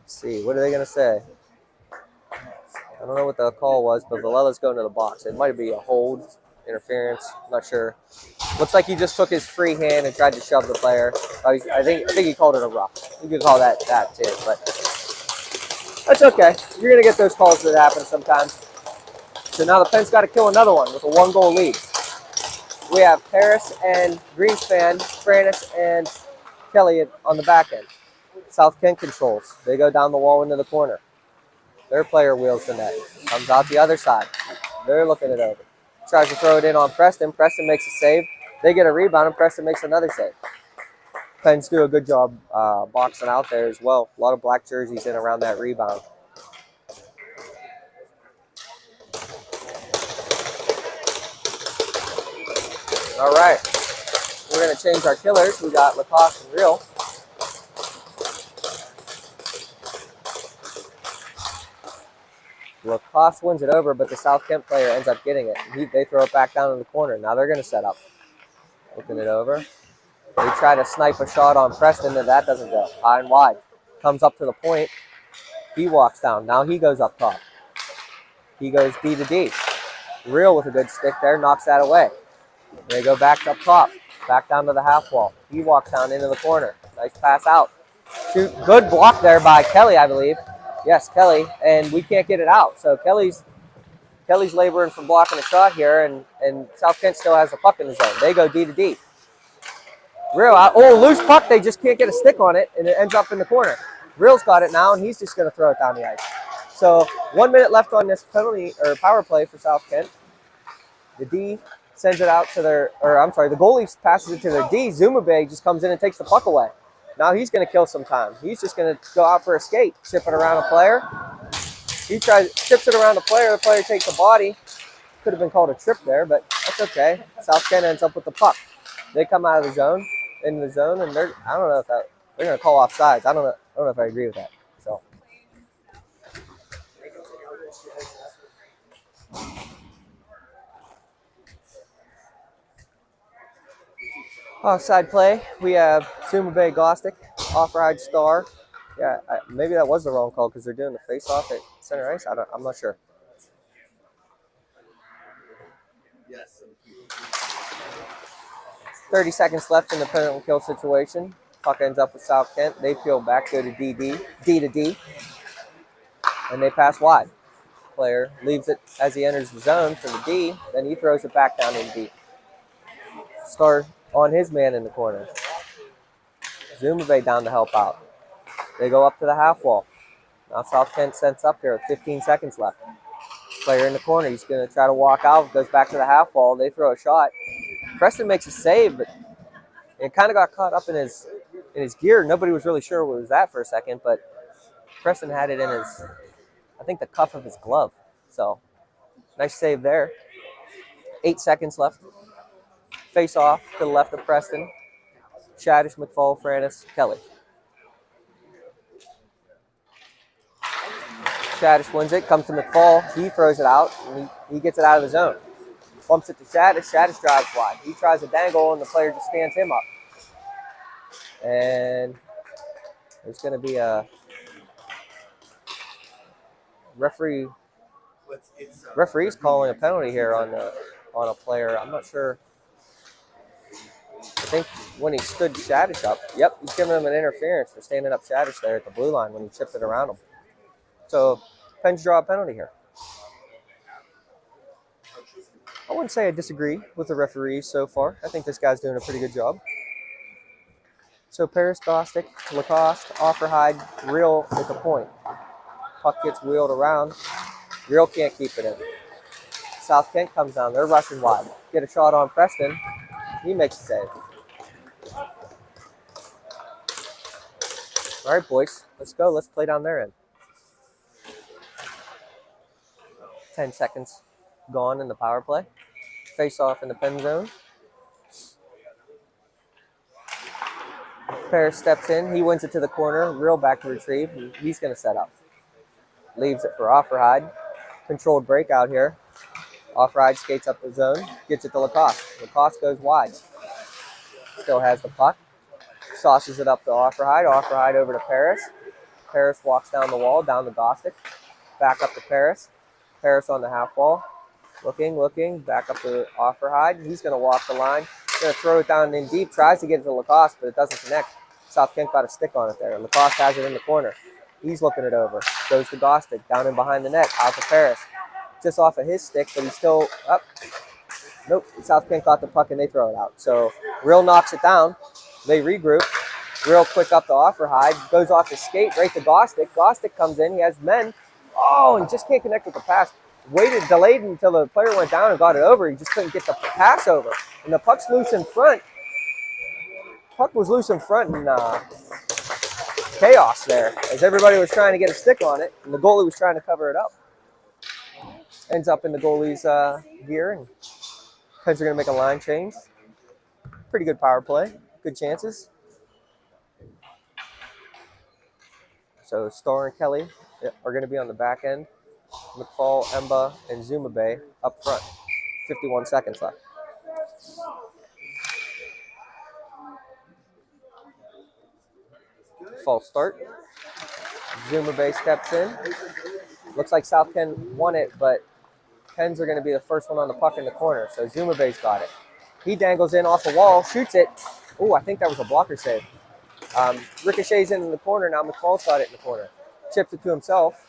see, what are they going to say? I don't know what the call was, but Villela's going to the box. It might be a hold, interference, I'm not sure. Looks like he just took his free hand and tried to shove the player. I think he called it a rough. You could call that too, but that's okay. You're going to get those calls that happen sometimes. So now the Penn's got to kill another one with a 1-goal lead. We have Paris and Greenspan, Franis, and Kelly on the back end. South Kent controls. They go down the wall into the corner. Their player wheels the net. Comes out the other side. They're looking it over. Tries to throw it in on Preston. Preston makes a save. They get a rebound, and Preston makes another save. Pens do a good job boxing out there as well. A lot of black jerseys in around that rebound. All right. We're going to change our killers. We got Lacoste and Real. Lacoste wins it over, but the South Kent player ends up getting it. They throw it back down in the corner. Now they're going to set up. Looking it over. They try to snipe a shot on Preston, and that doesn't go. High and wide. Comes up to the point. He walks down. Now he goes up top. He goes D to D. Real with a good stick there. Knocks that away. They go back up top. Back down to the half wall. He walks down into the corner. Nice pass out. Shoot. Good block there by Kelly, I believe. Yes, Kelly. And we can't get it out. So Kelly's laboring from blocking a shot here, and South Kent still has the puck in the zone. They go D to D. Real out. Oh, loose puck. They just can't get a stick on it, and it ends up in the corner. Real's got it now, and he's just going to throw it down the ice. So 1 minute left on this penalty or power play for South Kent. The D sends it out to the goalie passes it to their D. Zumabay just comes in and takes the puck away. Now he's going to kill some time. He's just going to go out for a skate, chip it around a player. He chips it around the player takes the body. Could have been called a trip there, but that's okay. South Kent ends up with the puck. They come out of the zone, into the zone, and I don't know if they're going to call offsides. I don't know if I agree with that. So. Offside play, we have Suma Bay Gostic, off-ride star. Yeah, maybe that was the wrong call because they're doing the face-off at center ice. I'm not sure. Yes. 30 seconds left in the penalty kill situation. Puck ends up with South Kent. They peel back, go to D to D, and they pass wide. Player leaves it as he enters the zone for the D. Then he throws it back down in D. Star on his man in the corner. Zumabay down to help out. They go up to the half wall. Now South Kent sends up here with 15 seconds left. Player in the corner. He's going to try to walk out. Goes back to the half wall. They throw a shot. Preston makes a save, but it kind of got caught up in his gear. Nobody was really sure what was that for a second, but Preston had it in I think the cuff of his glove. So nice save there. 8 seconds left. Face off to the left of Preston. Shadish, McFall, Franis, Kelly. Shadish wins it, comes to McFall. He throws it out, and he gets it out of the zone. Bumps it to Shadish. Shadish drives wide. He tries a dangle, and the player just stands him up. And there's going to be a referee. Referee's calling a penalty here on a player. I'm not sure. I think when he stood Shadish up. Yep, he's giving him an interference for standing up Shadish there at the blue line when he chipped it around him. So, Pens draw a penalty here. I wouldn't say I disagree with the referees so far. I think this guy's doing a pretty good job. So, Paris, Gostic, Lacoste, Offerhide, Real at the point. Puck gets wheeled around. Real can't keep it in. South Kent comes down. They're rushing wide. Get a shot on Preston. He makes a save. All right, boys, let's go. Let's play down their end. 10 seconds gone in the power play. Face off in the pen zone. Paris steps in. He wins it to the corner. Real back to retrieve. He's going to set up. Leaves it for Offerhide. Controlled breakout here. Offerhide skates up the zone. Gets it to Lacoste. Lacoste goes wide. Still has the puck. Sauces it up to Offerhide. Offerhide over to Paris. Paris walks down the wall, down to Gostick. Back up to Paris. Paris on the half wall. Looking. Back up to Offerhide. He's going to walk the line. Going to throw it down in deep. Tries to get it to Lacoste, but it doesn't connect. South Kent got a stick on it there. Lacoste has it in the corner. He's looking it over. Goes to Gostick. Down in behind the net. Out to Paris. Just off of his stick, but he's still up. Nope. South Kent got the puck and they throw it out. So Real knocks it down. They regroup. Real quick up to Offerhide. Goes off his skate right to Gostick. Gostick comes in. He has men. Oh, and just can't connect with the pass. Delayed until the player went down and got it over. He just couldn't get the pass over. And the puck's loose in front. Puck was loose in front and chaos there as everybody was trying to get a stick on it. And the goalie was trying to cover it up. Ends up in the goalie's gear. And Pens are going to make a line change. Pretty good power play. Good chances. So Starr and Kelly are going to be on the back end. McFall, Emba, and Zuma Bay up front. 51 seconds left. False start. Zuma Bay steps in. Looks like South Kent won it, but Pens are going to be the first one on the puck in the corner. So Zuma Bay's got it. He dangles in off the wall, shoots it. Oh, I think that was a blocker save. Ricochets in the corner. Now McFall's got it in the corner. Chips it to himself.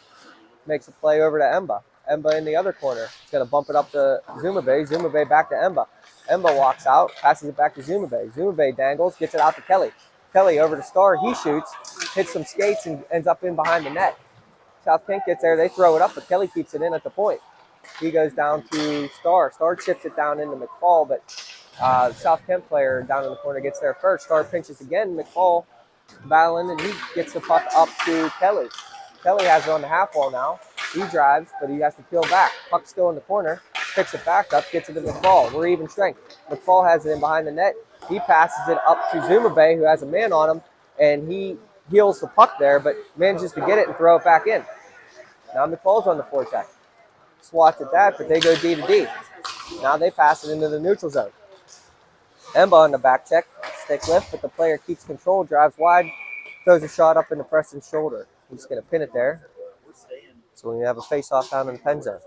Makes a play over to Emba. Emba in the other corner. He's going to bump it up to Zuma Bay. Zuma Bay back to Emba. Emba walks out, passes it back to Zuma Bay. Zuma Bay dangles, gets it out to Kelly. Kelly over to Starr. He shoots, hits some skates, and ends up in behind the net. South Kent gets there. They throw it up, but Kelly keeps it in at the point. He goes down to Starr. Starr chips it down into McFall, but South Kent player down in the corner gets there first. Starr pinches again. McFall battling, and he gets the puck up to Kelly. Kelly has it on the half wall now. He drives, but he has to peel back. Puck's still in the corner. Picks it back up, gets it to McFall. We're even strength. McFall has it in behind the net. He passes it up to Zuma Bay, who has a man on him, and he heels the puck there, but manages to get it and throw it back in. Now McFall's on the forecheck. Swats at that, but they go D to D. Now they pass it into the neutral zone. Emba on the back check. Stick lift, but the player keeps control, drives wide, throws a shot up into Preston's shoulder. He's going to pin it there. So we have a face-off down in the pen zone.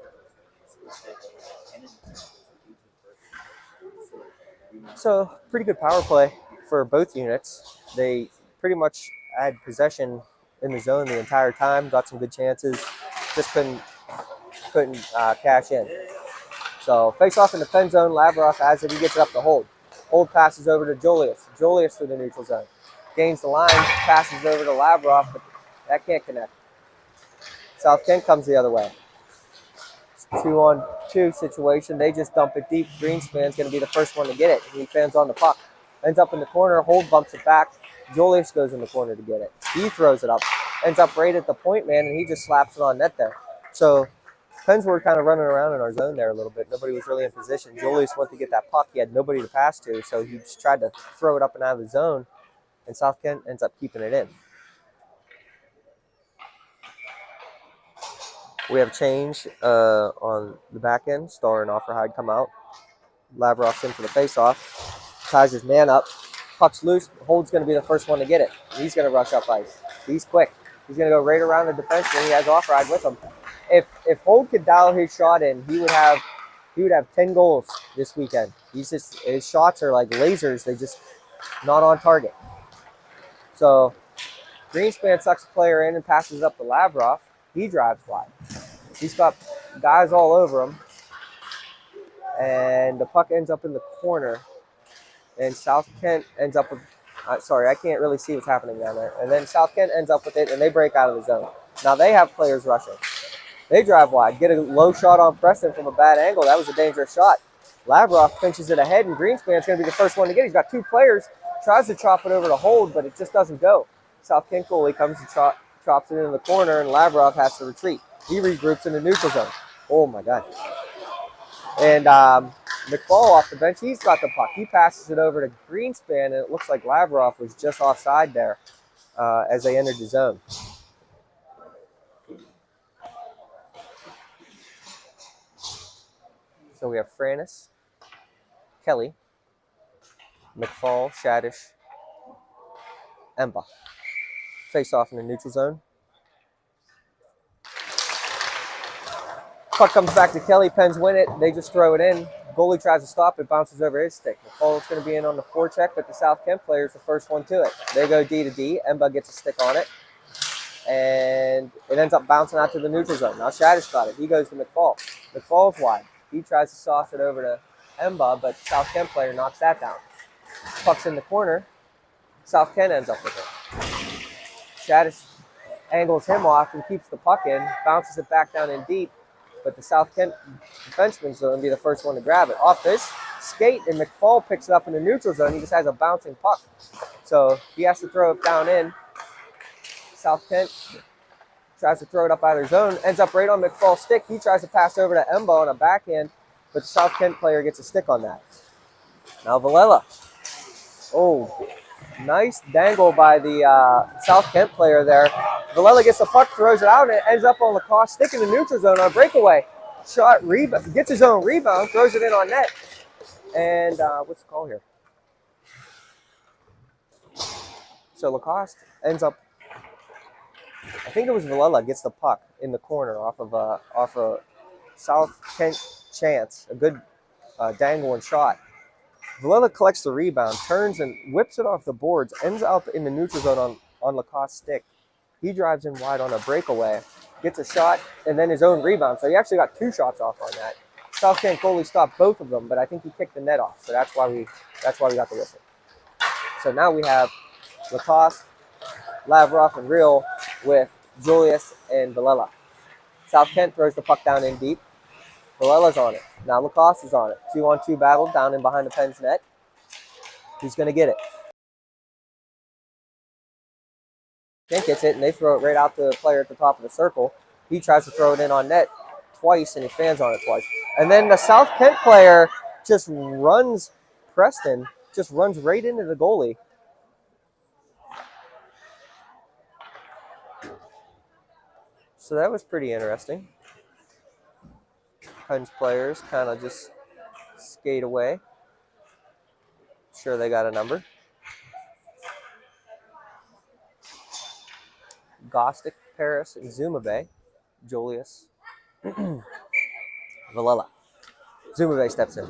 So pretty good power play for both units. They pretty much had possession in the zone the entire time. Got some good chances. Just couldn't cash in. So face-off in the pen zone. Lavrov has it. He gets it up to Hold. Hold passes over to Julius. Julius through the neutral zone. Gains the line. Passes over to Lavrov, but that can't connect. South Kent comes the other way. It's 2-on-2 situation. They just dump it deep. Greenspan's going to be the first one to get it. He fans on the puck. Ends up in the corner. Hold bumps it back. Julius goes in the corner to get it. He throws it up. Ends up right at the point man, and he just slaps it on net there. So Pens were kind of running around in our zone there a little bit. Nobody was really in position. Julius went to get that puck. He had nobody to pass to, so he just tried to throw it up and out of the zone, and South Kent ends up keeping it in. We have change on the back end. Starr and Offerhide come out. Lavrov's in for the face-off. Ties his man up. Puck's loose. Hold's going to be the first one to get it. He's going to rush up ice. He's quick. He's going to go right around the defenseman. He has Offerhide with him. If Hold could dial his shot in, he would have 10 goals this weekend. His shots are like lasers. They just not on target. So Greenspan sucks the player in and passes up to Lavrov. He drives wide. He's got guys all over him. And the puck ends up in the corner. And South Kent ends up with... sorry, I can't really see what's happening down there. And then South Kent ends up with it, and they break out of the zone. Now they have players rushing. They drive wide. Get a low shot on Preston from a bad angle. That was a dangerous shot. Lavrov pinches it ahead, and Greenspan's going to be the first one to get it. He's got two players. Tries to chop it over to Hold, but it just doesn't go. South Kent goalie comes and chops it in the corner, and Lavrov has to retreat. He regroups in the neutral zone. Oh my God. And McFall off the bench, he's got the puck. He passes it over to Greenspan, and it looks like Lavrov was just offside there as they entered the zone. So we have Franis, Kelly, McFall, Shadish, Emba. Face off in the neutral zone. Puck comes back to Kelly. Pens win it. They just throw it in. Goalie tries to stop it. Bounces over his stick. McFall's going to be in on the forecheck, but the South Kent player is the first one to it. They go D to D. Emba gets a stick on it. And it ends up bouncing out to the neutral zone. Now Shadish got it. He goes to McFall. McFall's wide. He tries to sauce it over to Emba, but South Kent player knocks that down. Puck's in the corner. South Kent ends up with it. Shadish angles him off and keeps the puck in. Bounces it back down in deep. But the South Kent defenseman's going to be the first one to grab it. Off this skate, and McFall picks it up in the neutral zone. He just has a bouncing puck. So he has to throw it down in. South Kent tries to throw it up out of their zone. Ends up right on McFall's stick. He tries to pass over to Emba on a backhand, but the South Kent player gets a stick on that. Now Villela. Oh, nice dangle by the South Kent player there. Villela gets the puck, throws it out, and it ends up on Lacoste, stick in the neutral zone on a breakaway. Shot, rebound, gets his own rebound, throws it in on net. And what's the call here? So Lacoste ends up, I think it was Villela gets the puck in the corner off a South Kent chance, a good dangle and shot. Villela collects the rebound, turns and whips it off the boards, ends up in the neutral zone on Lacoste's stick. He drives in wide on a breakaway, gets a shot, and then his own rebound. So he actually got 2 shots off on that. South Kent goalie stopped both of them, but I think he kicked the net off. So that's why we got the whistle. So now we have Lacoste, Lavrov, and Real with Julius and Villela. South Kent throws the puck down in deep. Villela's on it. Now Lacoste is on it. 2-on-2 battle down in behind the Pens net. Who's going to get it? Kent gets it, and they throw it right out to the player at the top of the circle. He tries to throw it in on net twice, and he fans on it twice. And then the South Kent player just runs Preston, just runs right into the goalie. So that was pretty interesting. Pens players kind of just skate away. Sure they got a number. Gostick, Paris, and Zumabay. Julius. Villela. Zumabay steps in.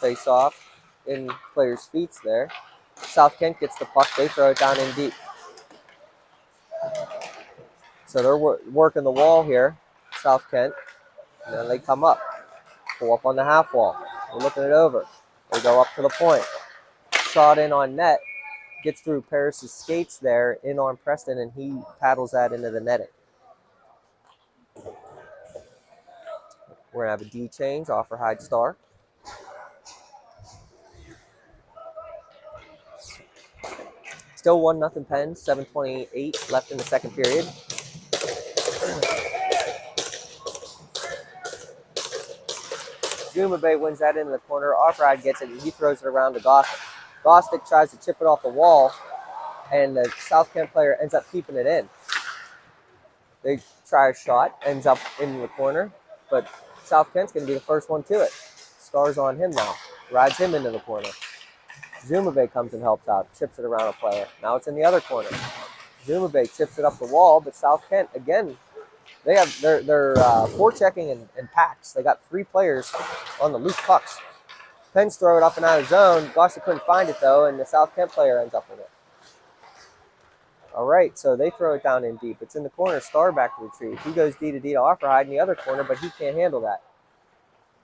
Face off in players' feet there. South Kent gets the puck. They throw it down in deep. So they're working the wall here, South Kent. And then they come up. Pull up on the half wall. They're looking it over. They go up to the point. Shot in on net. Gets through Paris's skates there, in on Preston, and he paddles that into the netting. We're going to have a D change, offer Hyde Star. Still 1-0 Pens, 7:28 left in the second period. Zumabay wins that into the corner. Offerheide gets it, and he throws it around to Gostick. Gostick tries to chip it off the wall, and the South Kent player ends up keeping it in. They try a shot, ends up in the corner, but South Kent's going to be the first one to it. Star's on him now. Rides him into the corner. Zumabay comes and helps out, chips it around a player. Now it's in the other corner. Zumabay chips it up the wall, but South Kent, again, they're forechecking and packs. They got 3 players on the loose pucks. Pens throw it up and out of zone. Gostick couldn't find it, though, and the South Kent player ends up with it. All right, so they throw it down in deep. It's in the corner. Star back to retrieve. He goes D to D to Offerheide in the other corner, but he can't handle that.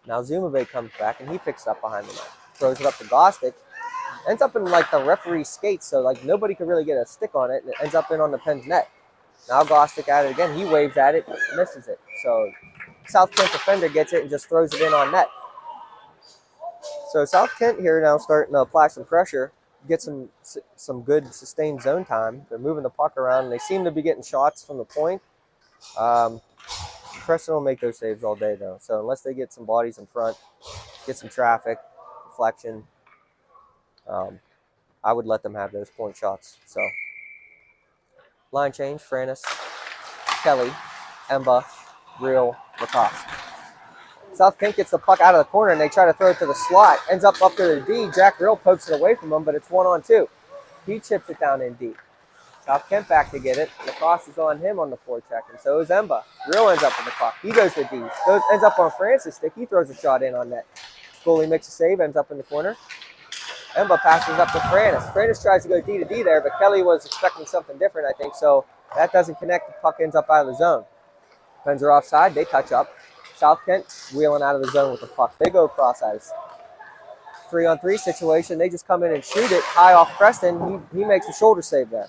Now Zumabay comes back, and he picks up behind the net. Throws it up to Gostick. Ends up in, like, the referee's skates, so, like, nobody could really get a stick on it, and it ends up in on the Pens net. Now Gostick at it again. He waves at it, misses it. So South Kent defender gets it and just throws it in on net. So South Kent here now starting to apply some pressure, get some good sustained zone time. They're moving the puck around, and they seem to be getting shots from the point. Preston will make those saves all day, though. So unless they get some bodies in front, get some traffic, deflection, I would let them have those point shots. So line change, Franis, Kelly, Emba, Real, Lacoste. South Kent gets the puck out of the corner, and they try to throw it to the slot. Ends up to the D. Jack Real pokes it away from him, but it's 1-on-2. He chips it down in D. South Kent back to get it. Lacoste is on him on the forecheck, and so is Emba. Real ends up with the puck. He goes to D. Ends up on Francis' stick. He throws a shot in on net. Goalie makes a save, ends up in the corner. Emba passes up to Franis. Franis tries to go D to D there, but Kelly was expecting something different, I think, so that doesn't connect. The puck ends up out of the zone. Pens are offside. They touch up. South Kent wheeling out of the zone with the puck. They go cross ice. 3-on-3 situation. They just come in and shoot it high off Preston. He makes a shoulder save there.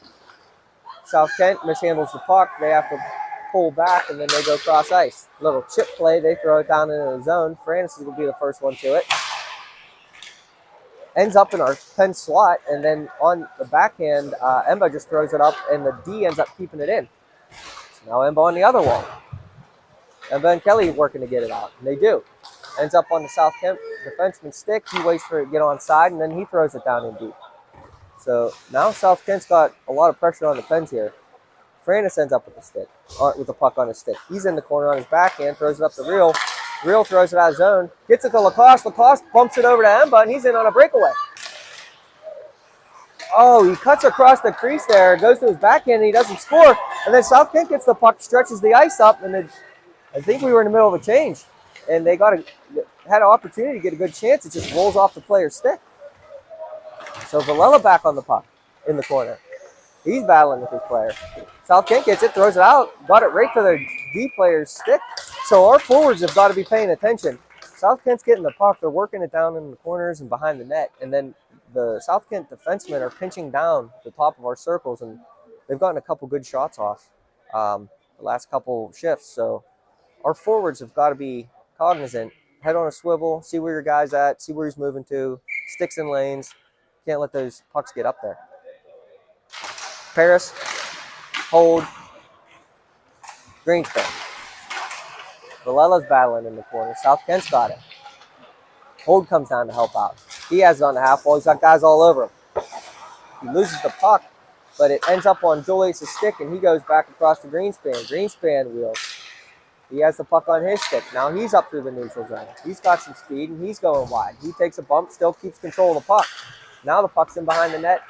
South Kent mishandles the puck. They have to pull back, and then they go cross ice. Little chip play. They throw it down into the zone. Francis will be the first one to it. Ends up in our Penn slot, and then on the backhand, Emba just throws it up, and the D ends up keeping it in. So now Emba on the other wall. Emba and Kelly working to get it out, and they do. Ends up on the South Kent defenseman's stick. He waits for it to get on side, and then he throws it down in deep. So now South Kent's got a lot of pressure on the Pens here. Franis ends up with the stick, with the puck on his stick. He's in the corner on his backhand, throws it up to Real. Real throws it out of zone, gets it to Lacoste. Lacoste bumps it over to Emba, and he's in on a breakaway. Oh, he cuts across the crease there, goes to his backhand, and he doesn't score. And then South Kent gets the puck, stretches the ice up, and then I think we were in the middle of a change, and they had an opportunity to get a good chance. It just rolls off the player's stick. So Villela back on the puck in the corner. He's battling with his player. South Kent gets it, throws it out, got it right to the D player's stick. So our forwards have got to be paying attention. South Kent's getting the puck. They're working it down in the corners and behind the net. And then the South Kent defensemen are pinching down the top of our circles, and they've gotten a couple good shots off the last couple shifts. So our forwards have got to be cognizant. Head on a swivel, see where your guy's at, see where he's moving to, sticks in lanes. Can't let those pucks get up there. Paris, hold, Greenspan. Vilella's battling in the corner. South Kent's got it. Hold comes down to help out. He has it on the half wall. He's got guys all over him. He loses the puck, but it ends up on Julius' stick, and he goes back across to Greenspan. Greenspan wheels. He has the puck on his stick. Now he's up through the neutral zone. He's got some speed, and he's going wide. He takes a bump, still keeps control of the puck. Now the puck's in behind the net,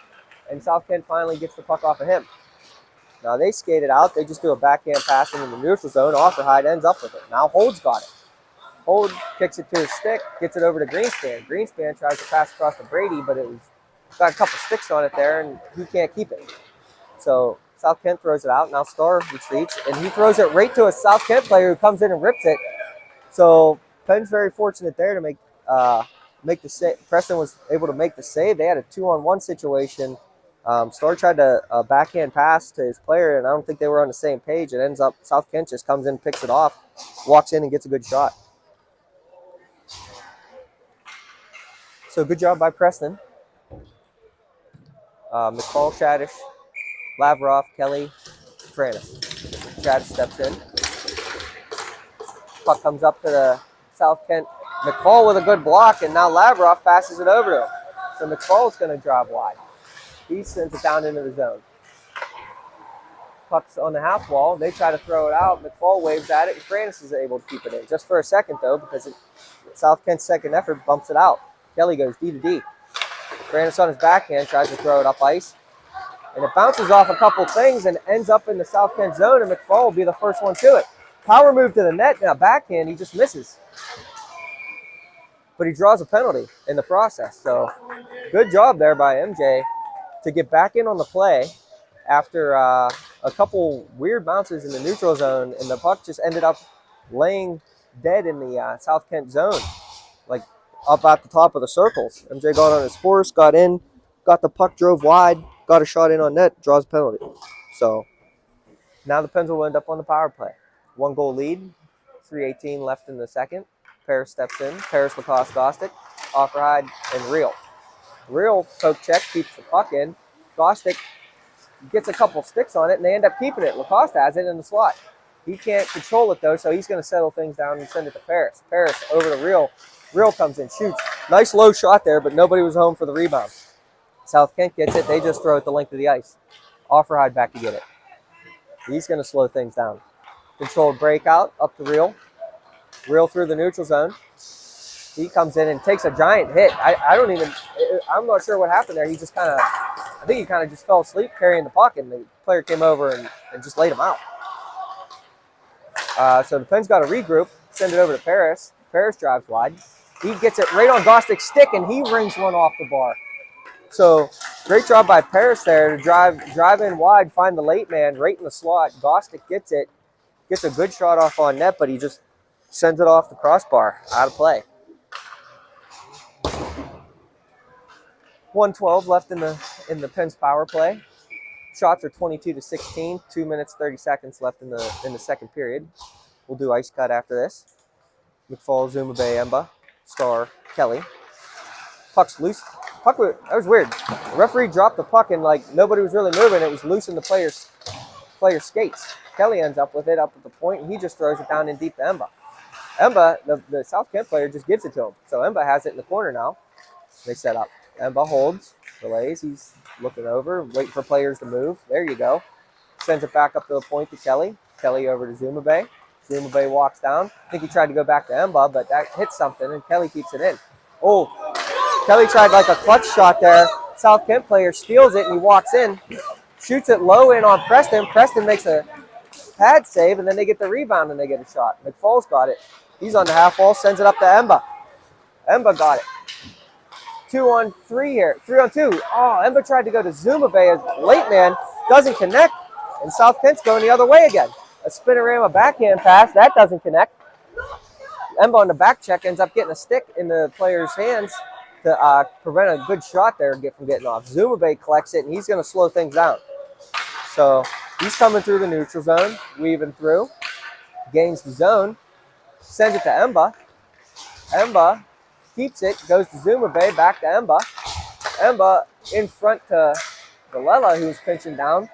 and South Kent finally gets the puck off of him. Now they skate it out. They just do a backhand pass into the neutral zone. Offerhide ends up with it. Now Hold's got it. Hold kicks it to his stick, gets it over to Greenspan. Greenspan tries to pass across to Brady, but it's got a couple sticks on it there, and he can't keep it. So South Kent throws it out. Now Starr retreats, and he throws it right to a South Kent player who comes in and rips it. So Penn's very fortunate there to make the save. Preston was able to make the save. They had a 2-on-1 situation. Starr tried to backhand pass to his player, and I don't think they were on the same page. It ends up South Kent just comes in, picks it off, walks in, and gets a good shot. So good job by Preston. McFall, Shadish, Lavrov, Kelly, Franis. Shadish steps in. Puck comes up to the South Kent. McFall with a good block, and now Lavrov passes it over to him. So McFall's going to drive wide. He sends it down into the zone. Puck's on the half wall. They try to throw it out. McFall waves at it, and Franis is able to keep it in. Just for a second, though, because South Kent's second effort bumps it out. Kelly goes D to D. Franis on his backhand tries to throw it up ice. And it bounces off a couple things and ends up in the South Kent zone, and McFall will be the first one to it. Power move to the net. Now backhand, he just misses. But he draws a penalty in the process. So good job there by MJ to get back in on the play after a couple weird bounces in the neutral zone, and the puck just ended up laying dead in the South Kent zone, like up at the top of the circles. MJ got on his horse, got in, got the puck, drove wide, got a shot in on net, draws a penalty. So now the Pens will end up on the power play. 1-goal lead, 3:18 left in the second. Paris steps in. Paris, Lacoste, Gostick. Offerhide, and Real. Real poke check, keeps the puck in. Gostick gets a couple sticks on it, and they end up keeping it. Lacoste has it in the slot. He can't control it, though, so he's going to settle things down and send it to Paris. Paris over to Real. Real comes in, shoots. Nice low shot there, but nobody was home for the rebound. South Kent gets it. They just throw it the length of the ice. Offerhide back to get it. He's going to slow things down. Controlled breakout up to Real. Real through the neutral zone. He comes in and takes a giant hit. I'm not sure what happened there. He just I think he kind of just fell asleep carrying the puck, and the player came over and just laid him out. So the Pens got to regroup, send it over to Paris. Paris drives wide. He gets it right on Gostick's stick, and he rings one off the bar. So great job by Paris there to drive in wide, find the late man right in the slot. Gostick gets it, gets a good shot off on net, but he just sends it off the crossbar, out of play. 1:12 left in the Pens power play. Shots are 22-16. 2 minutes 30 seconds left in the second period. We'll do ice cut after this. McFall, Zuma Bay, Emba, Star, Kelly. Puck's loose. That was weird. The referee dropped the puck and nobody was really moving. It was loose in the player's skates. Kelly ends up with it up at the point, and he just throws it down in deep to Emba. Emba, the South Kent player, just gives it to him. So Emba has it in the corner now. They set up. Emba holds, relays. He's looking over, waiting for players to move. There you go. Sends it back up to the point to Kelly. Kelly over to Zuma Bay. Zuma Bay walks down. I think he tried to go back to Emba, but that hits something, and Kelly keeps it in. Oh, Kelly tried a clutch shot there. South Kent player steals it, and he walks in. Shoots it low in on Preston. Preston makes a pad save, and then they get the rebound, and they get a shot. McFall's got it. He's on the half wall, sends it up to Emba. Emba got it. 2-on-3 here. 3-on-2. Oh, Emba tried to go to Zuma Bay as late man. Doesn't connect. And South Kent's going the other way again. A spinorama backhand pass. That doesn't connect. Emba on the back check ends up getting a stick in the player's hands to prevent a good shot there from getting off. Zuma Bay collects it, and he's going to slow things down. So he's coming through the neutral zone, weaving through. Gains the zone. Sends it to Emba. Emba keeps it, goes to Zuma Bay, back to Emba. Emba in front to Villela, who's pinching down.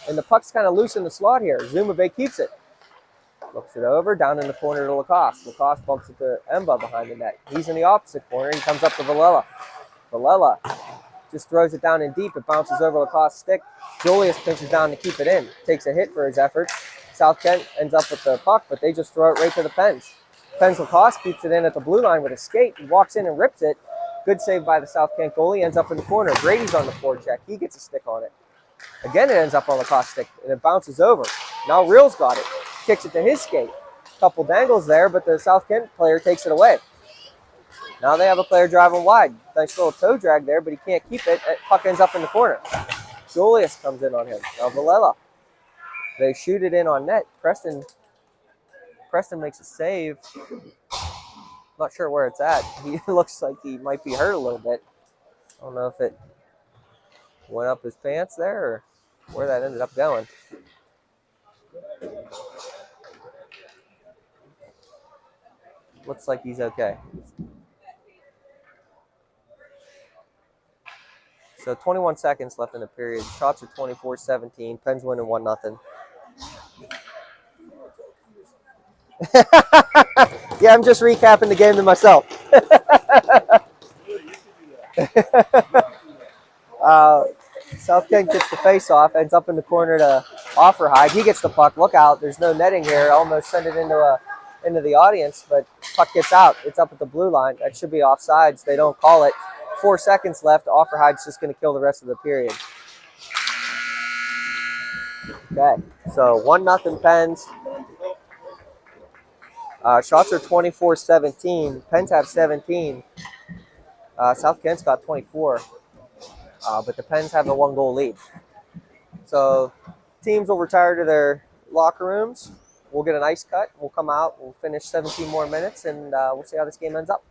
And the puck's kind of loose in the slot here. Zuma Bay keeps it. Looks it over, down in the corner to Lacoste. Lacoste bumps it to Emba behind the net. He's in the opposite corner. He comes up to Villela. Villela just throws it down in deep. It bounces over Lacoste's stick. Julius pinches down to keep it in. Takes a hit for his efforts. South Kent ends up with the puck, but they just throw it right to the Pens. Pens Lacoste keeps it in at the blue line with a skate. He walks in and rips it. Good save by the South Kent goalie. Ends up in the corner. Brady's on the forecheck. He gets a stick on it. Again, it ends up on Lacoste's stick, and it bounces over. Now Real's got it. Kicks it to his skate. Couple dangles there, but the South Kent player takes it away. Now they have a player driving wide. Nice little toe drag there, but he can't keep it. Puck ends up in the corner. Julius comes in on him. Now Villela. They shoot it in on net. Preston makes a save. Not sure where it's at. He looks like he might be hurt a little bit. I don't know if it went up his pants there or where that ended up going. Looks like he's okay. So 21 seconds left in the period. Shots are 24-17. Pens winning 1-0. Yeah, I'm just recapping the game to myself. South Kent gets the face-off, ends up in the corner to Offerhide. He gets the puck. Look out. There's no netting here. Almost send it into the audience, but puck gets out. It's up at the blue line. That should be offsides. They don't call it. 4 seconds left. Offerhide's just going to kill the rest of the period. Okay, so 1-0 Pens. Shots are 24-17. Pens have 17. South Kent's got 24. But the Pens have a 1-goal lead. So teams will retire to their locker rooms. We'll get an ice cut. We'll come out. We'll finish 17 more minutes, and we'll see how this game ends up.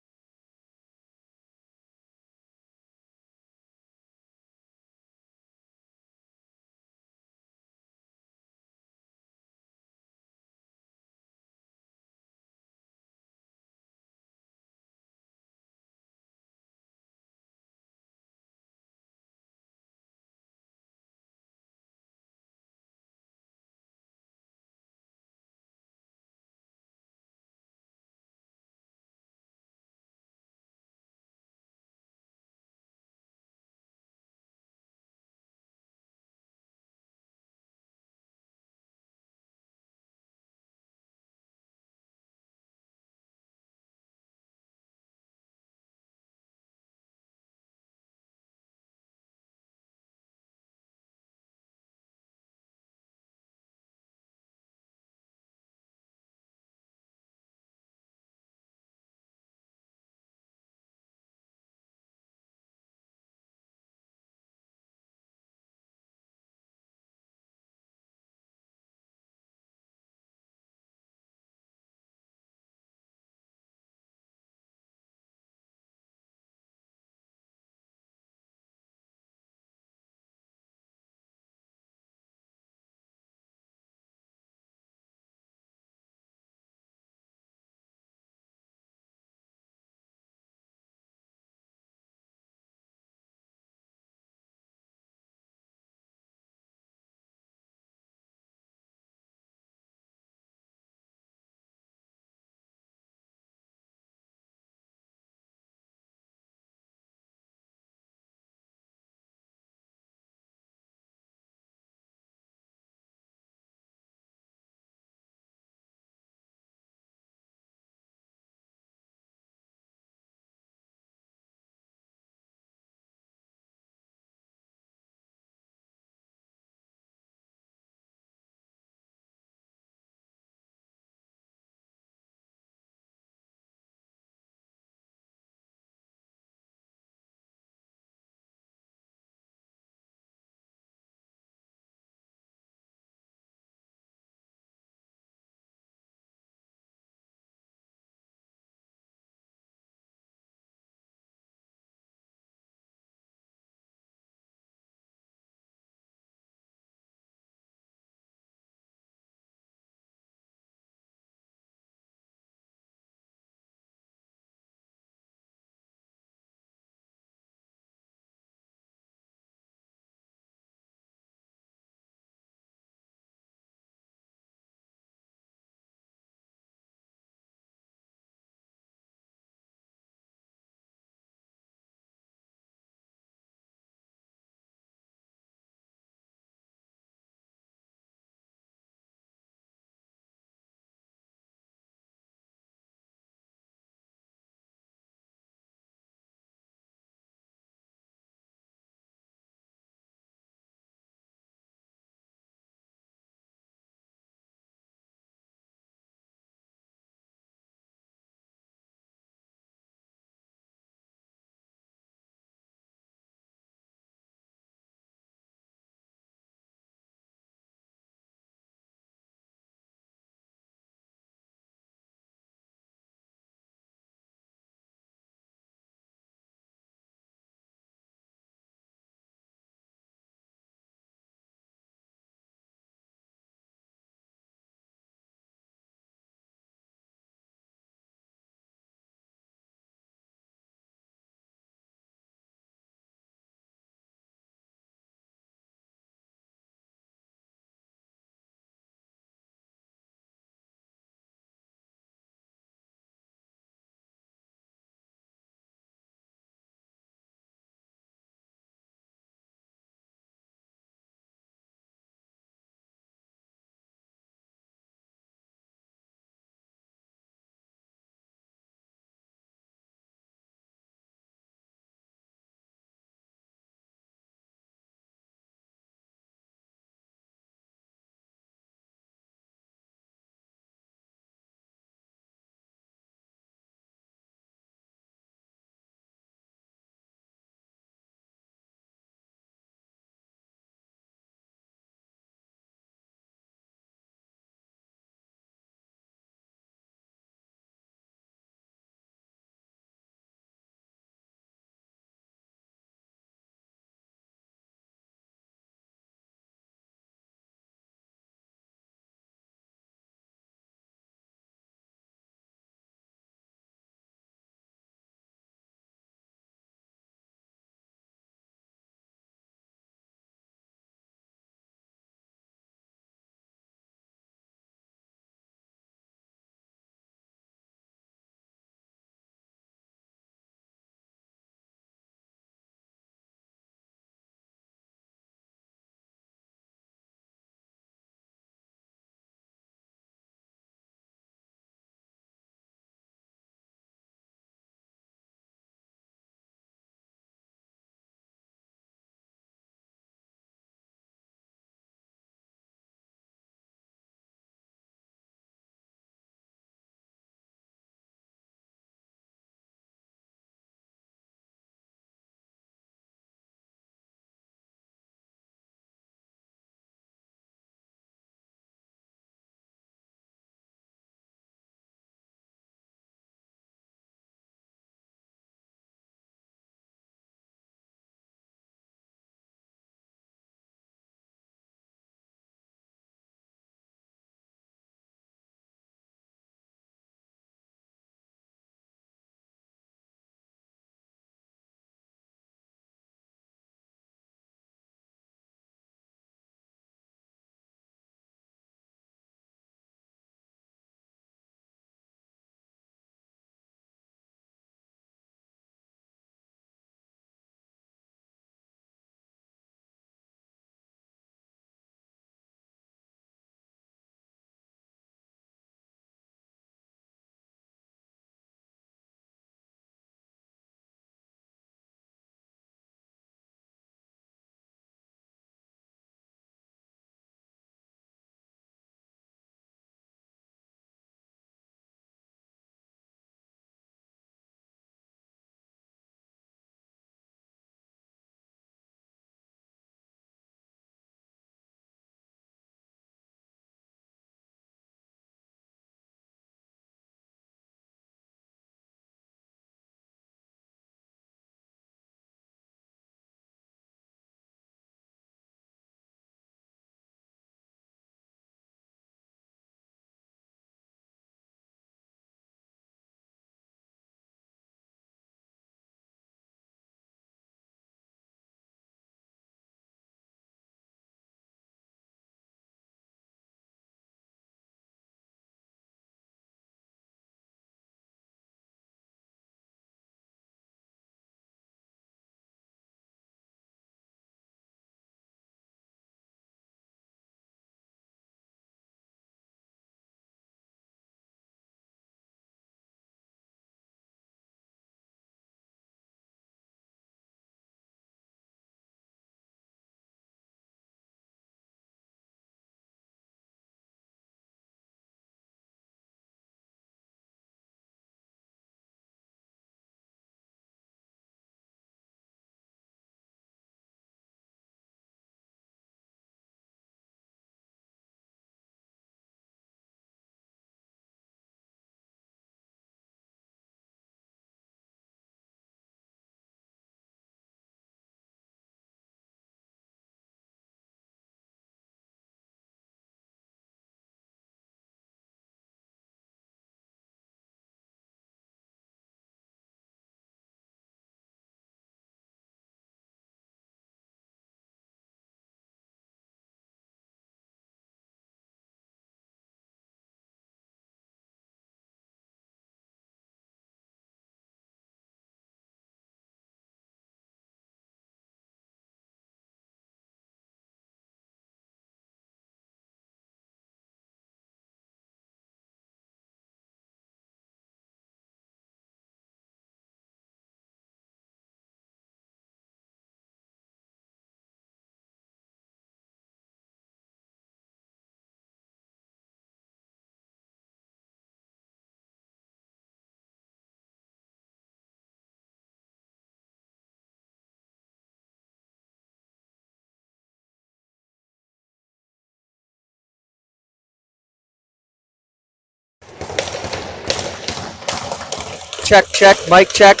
check, check, mic check.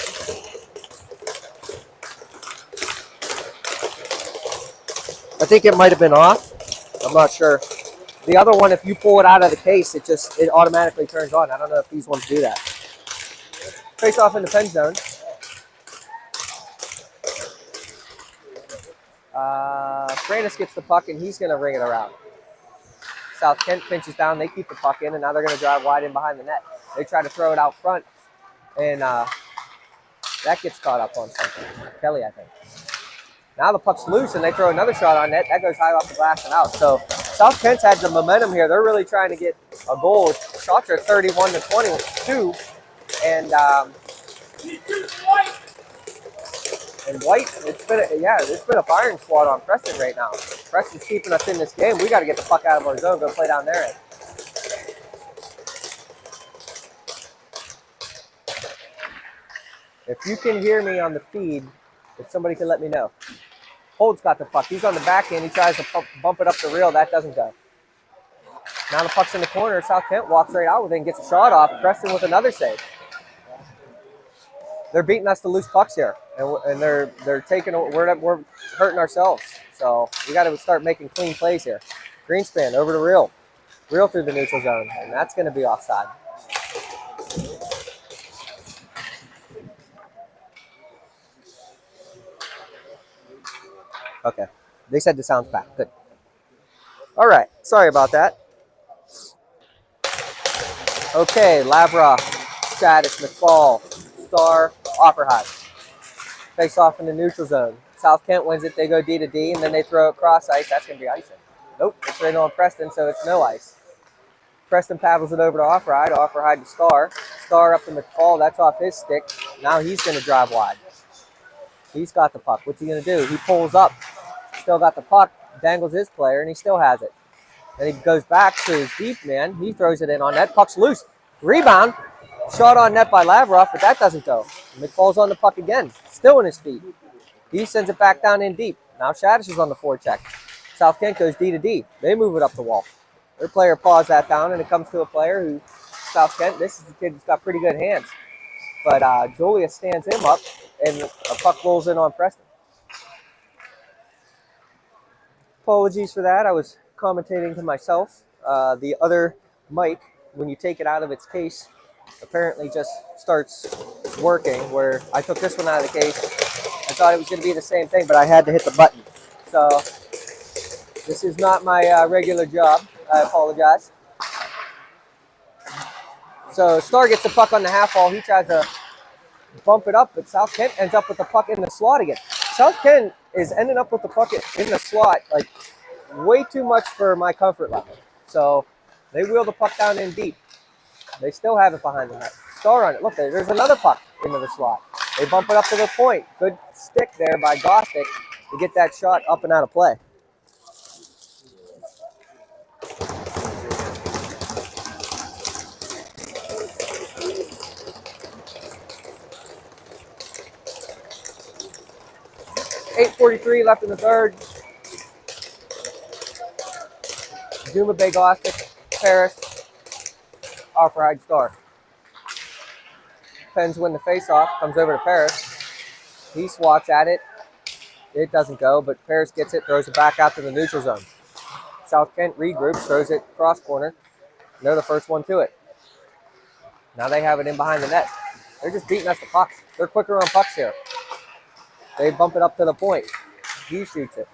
I think it might have been off. I'm not sure. The other one, if you pull it out of the case, it automatically turns on. I don't know if these ones do that. Face off in the pen zone. Francis gets the puck, and he's going to ring it around. South Kent pinches down. They keep the puck in, and now they're going to drive wide in behind the net. They try to throw it out front, and that gets caught up on something. Kelly, I think. Now the puck's loose, and they throw another shot on net. That goes high off the glass and out. So South Kent's had the momentum here. They're really trying to get a goal. Shots are 31-22, and White, it's been a firing squad on Preston right now. Preston's keeping us in this game. We got to get the puck out of our zone, go play down there. If you can hear me on the feed, if somebody can let me know. Hold's got the puck. He's on the backhand. He tries to bump it up the reel. That doesn't go. Now the puck's in the corner. South Kent walks right out with it and gets a shot off. Preston with another save. They're beating us to loose pucks here, and they're taking. We're hurting ourselves. So we got to start making clean plays here. Greenspan over to Reel through the neutral zone, and that's going to be offside. Okay, they said the sound's back. Good. All right, sorry about that. Okay, Lavrov, Shadis, McFall, Star, Offerhide. Face off in the neutral zone. South Kent wins it. They go D to D, and then they throw it cross ice. That's going to be icing. Nope, it's right on Preston, so it's no ice. Preston paddles it over to Offerhide. Offerhide to Star. Star up to McFall. That's off his stick. Now he's going to drive wide. He's got the puck. What's he going to do? He pulls up. Still got the puck. Dangles his player, and he still has it. Then he goes back to his deep man. He throws it in on net. Puck's loose. Rebound. Shot on net by Lavrov, but that doesn't go. McFall's on the puck again. Still in his feet. He sends it back down in deep. Now Shadish is on the forecheck. South Kent goes D to D. They move it up the wall. Their player paws that down, and it comes to a player who, South Kent, this is a kid who's got pretty good hands. But Julius stands him up, and a puck rolls in on Preston. Apologies for that. I was commentating to myself. The other mic, when you take it out of its case, apparently just starts working, where I took this one out of the case. I thought it was going to be the same thing, but I had to hit the button. So this is not my regular job. I apologize. So Star gets the puck on the half wall. He tries to bump it up, but South Kent ends up with the puck in the slot again. South Kent is ending up with the puck in the slot, like way too much for my comfort level. So they wheel the puck down in deep. They still have it behind the net. Star on it. Look, there's another puck into the slot. They bump it up to the point. Good stick there by Gothic to get that shot up and out of play. .8:43 left in the third. Zuma Bay Gothic, Paris, Offerhide Star. Pens win the face-off, comes over to Paris. He swats at it. It doesn't go, but Paris gets it, throws it back out to the neutral zone. South Kent regroups, throws it cross corner. They're the first one to it. Now they have it in behind the net. They're just beating us to pucks. They're quicker on pucks here. They bump it up to the point. He shoots it.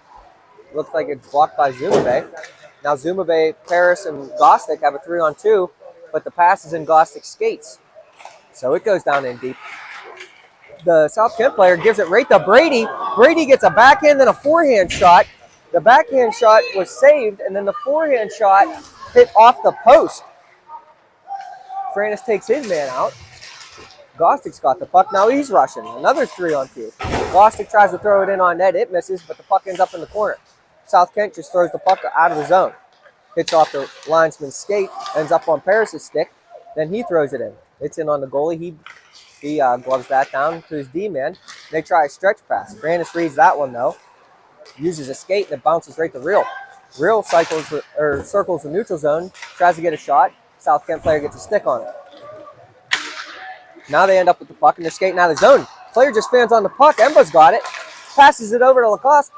Looks like it's blocked by Zuma Bay. Now Zuma Bay, Paris, and Gostic have a 3-on-2, but the pass is in Gostic's skates. So it goes down in deep. The South Kent player gives it right to Brady. Brady gets a backhand and a forehand shot. The backhand shot was saved, and then the forehand shot hit off the post. Francis takes his man out. Gostic's got the puck. Now he's rushing. Another 3-on-2. Gostic tries to throw it in on net. It misses, but the puck ends up in the corner. South Kent just throws the puck out of the zone. Hits off the linesman's skate. Ends up on Paris' stick. Then he throws it in. It's in on the goalie. He gloves that down to his D-man. They try a stretch pass. Francis reads that one, though. Uses a skate, and it bounces right to Real. Real circles the neutral zone. Tries to get a shot. South Kent player gets a stick on it. Now they end up with the puck, and they're skating out of the zone. Player just fans on the puck. Emba's got it. Passes it over to Lacoste.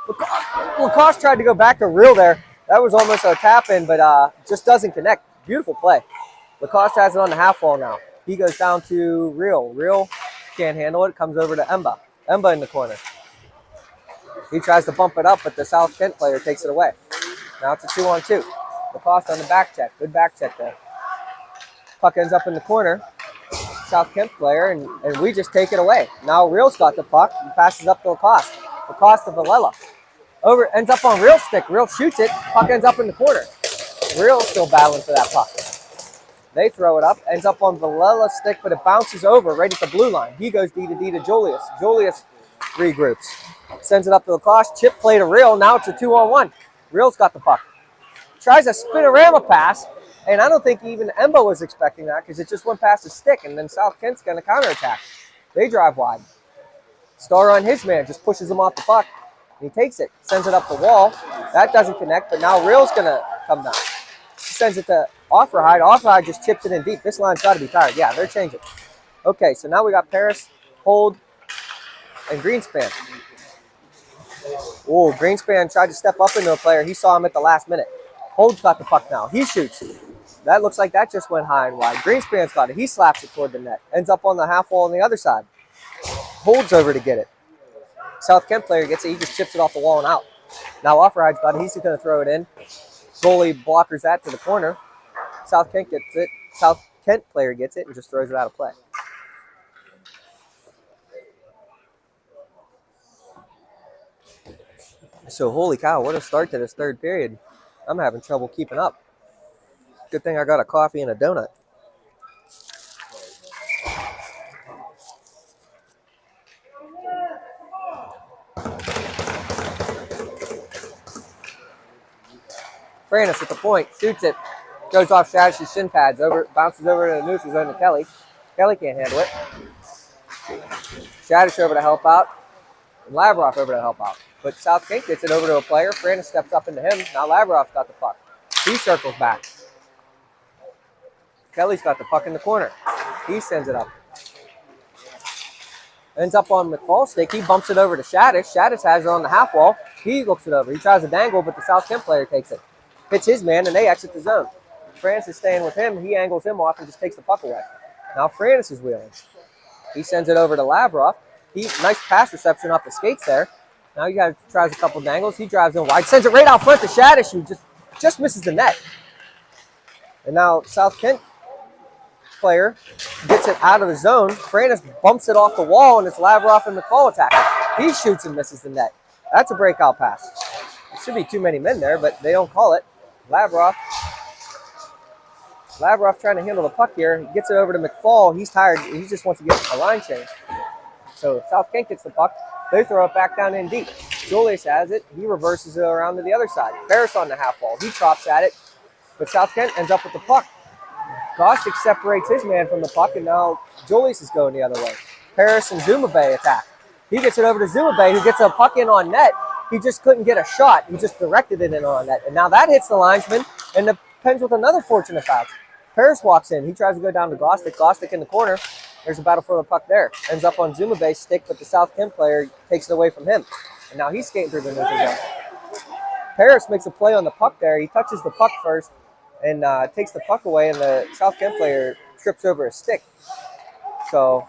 Lacoste tried to go back to Real there. That was almost a tap-in, but just doesn't connect. Beautiful play. Lacoste has it on the half wall now. He goes down to Real. Real can't handle it. Comes over to Emba. Emba in the corner. He tries to bump it up, but the South Kent player takes it away. Now it's a 2-on-2. Lacoste on the back check. Good back check there. Puck ends up in the corner. South Kent player, and we just take it away. Now Real's got the puck. He passes up to Lacoste. Lacoste to Villela. Over, ends up on Real's stick. Real shoots it. Puck ends up in the corner. Real's still battling for that puck. They throw it up. Ends up on Villela's stick, but it bounces over right at the blue line. He goes D to D to Julius. Julius regroups. Sends it up to Lacoste. Chip play to Real. Now it's a 2-on-1. Real's got the puck. Tries a spinorama pass. And I don't think even Embo was expecting that because it just went past his stick, and then South Kent's going to counterattack. They drive wide. Star on his man just pushes him off the puck, and he takes it, sends it up the wall. That doesn't connect, but now Real's going to come down. He sends it to Offerhide. Offerhide just chips it in deep. This line's got to be tired. Yeah, they're changing. Okay, so now we got Paris, Hold, and Greenspan. Oh, Greenspan tried to step up into a player. He saw him at the last minute. Hold's got the puck now. He shoots. That looks like that just went high and wide. Greenspan's got it. He slaps it toward the net. Ends up on the half wall on the other side. Holds over to get it. South Kent player gets it. He just chips it off the wall and out. Now Offerhide's got it. He's going to throw it in. Goalie blockers that to the corner. South Kent gets it. South Kent player gets it and just throws it out of play. So holy cow, what a start to this third period. I'm having trouble keeping up. Good thing I got a coffee and a donut. Frannis at the point, shoots it, goes off Shadish's shin pads, bounces over to the nooses on to Kelly. Kelly can't handle it. Shadish over to help out, and Lavroff over to help out. But South Kent gets it over to a player. Frannis steps up into him. Now Lavroff's got the puck. He circles back. Kelly's got the puck in the corner. He sends it up. Ends up on McFall's stick. He bumps it over to Shadish. Shadish has it on the half wall. He looks it over. He tries to dangle, but the South Kent player takes it. Hits his man, and they exit the zone. Francis is staying with him. He angles him off and just takes the puck away. Now Francis is wheeling. He sends it over to Lavroff. Nice pass reception off the skates there. Now he tries a couple dangles. He drives in wide. Sends it right out front to Shadish, who just misses the net. And now South Kent player gets it out of the zone. Francis bumps it off the wall, and it's Lavroff and McFall attacking. He shoots and misses the net. That's a breakout pass. There should be too many men there, but they don't call it. Lavroff trying to handle the puck here. He gets it over to McFall. He's tired. He just wants to get a line change. So South Kent gets the puck. They throw it back down in deep. Julius has it. He reverses it around to the other side. Paris on the half wall. He chops at it, but South Kent ends up with the puck. Gostick separates his man from the puck, and now Julius is going the other way. Paris and Zuma Bay attack. He gets it over to Zuma Bay, who gets a puck in on net. He just couldn't get a shot. He just directed it in on net. And now that hits the linesman, and the Pens with another fortunate foul. Paris walks in. He tries to go down to Gostick. Gostick in the corner. There's a battle for the puck there. Ends up on Zuma Bay's stick, but the South Kent player takes it away from him. And now he's skating through the neutral zone. Paris makes a play on the puck there. He touches the puck first and takes the puck away, and the South Kent player trips over his stick. So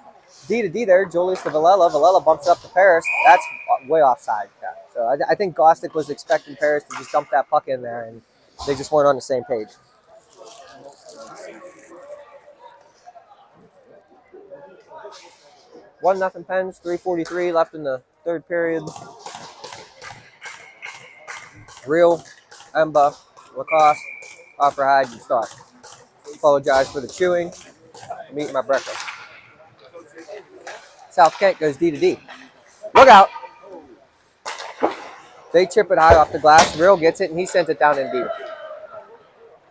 D to D there, Julius to Villela. Villela bumps up to Paris. That's way offside. Yeah. So I think Gostick was expecting Paris to just dump that puck in there, and they just weren't on the same page. One nothing Pens, 3:43 left in the third period. Real, Emba, Lacoste, Offerhide, and Stark. Apologize for the chewing. I'm eating my breakfast. South Kent goes D to D. Look out. They chip it high off the glass. Real gets it, and he sends it down in deep.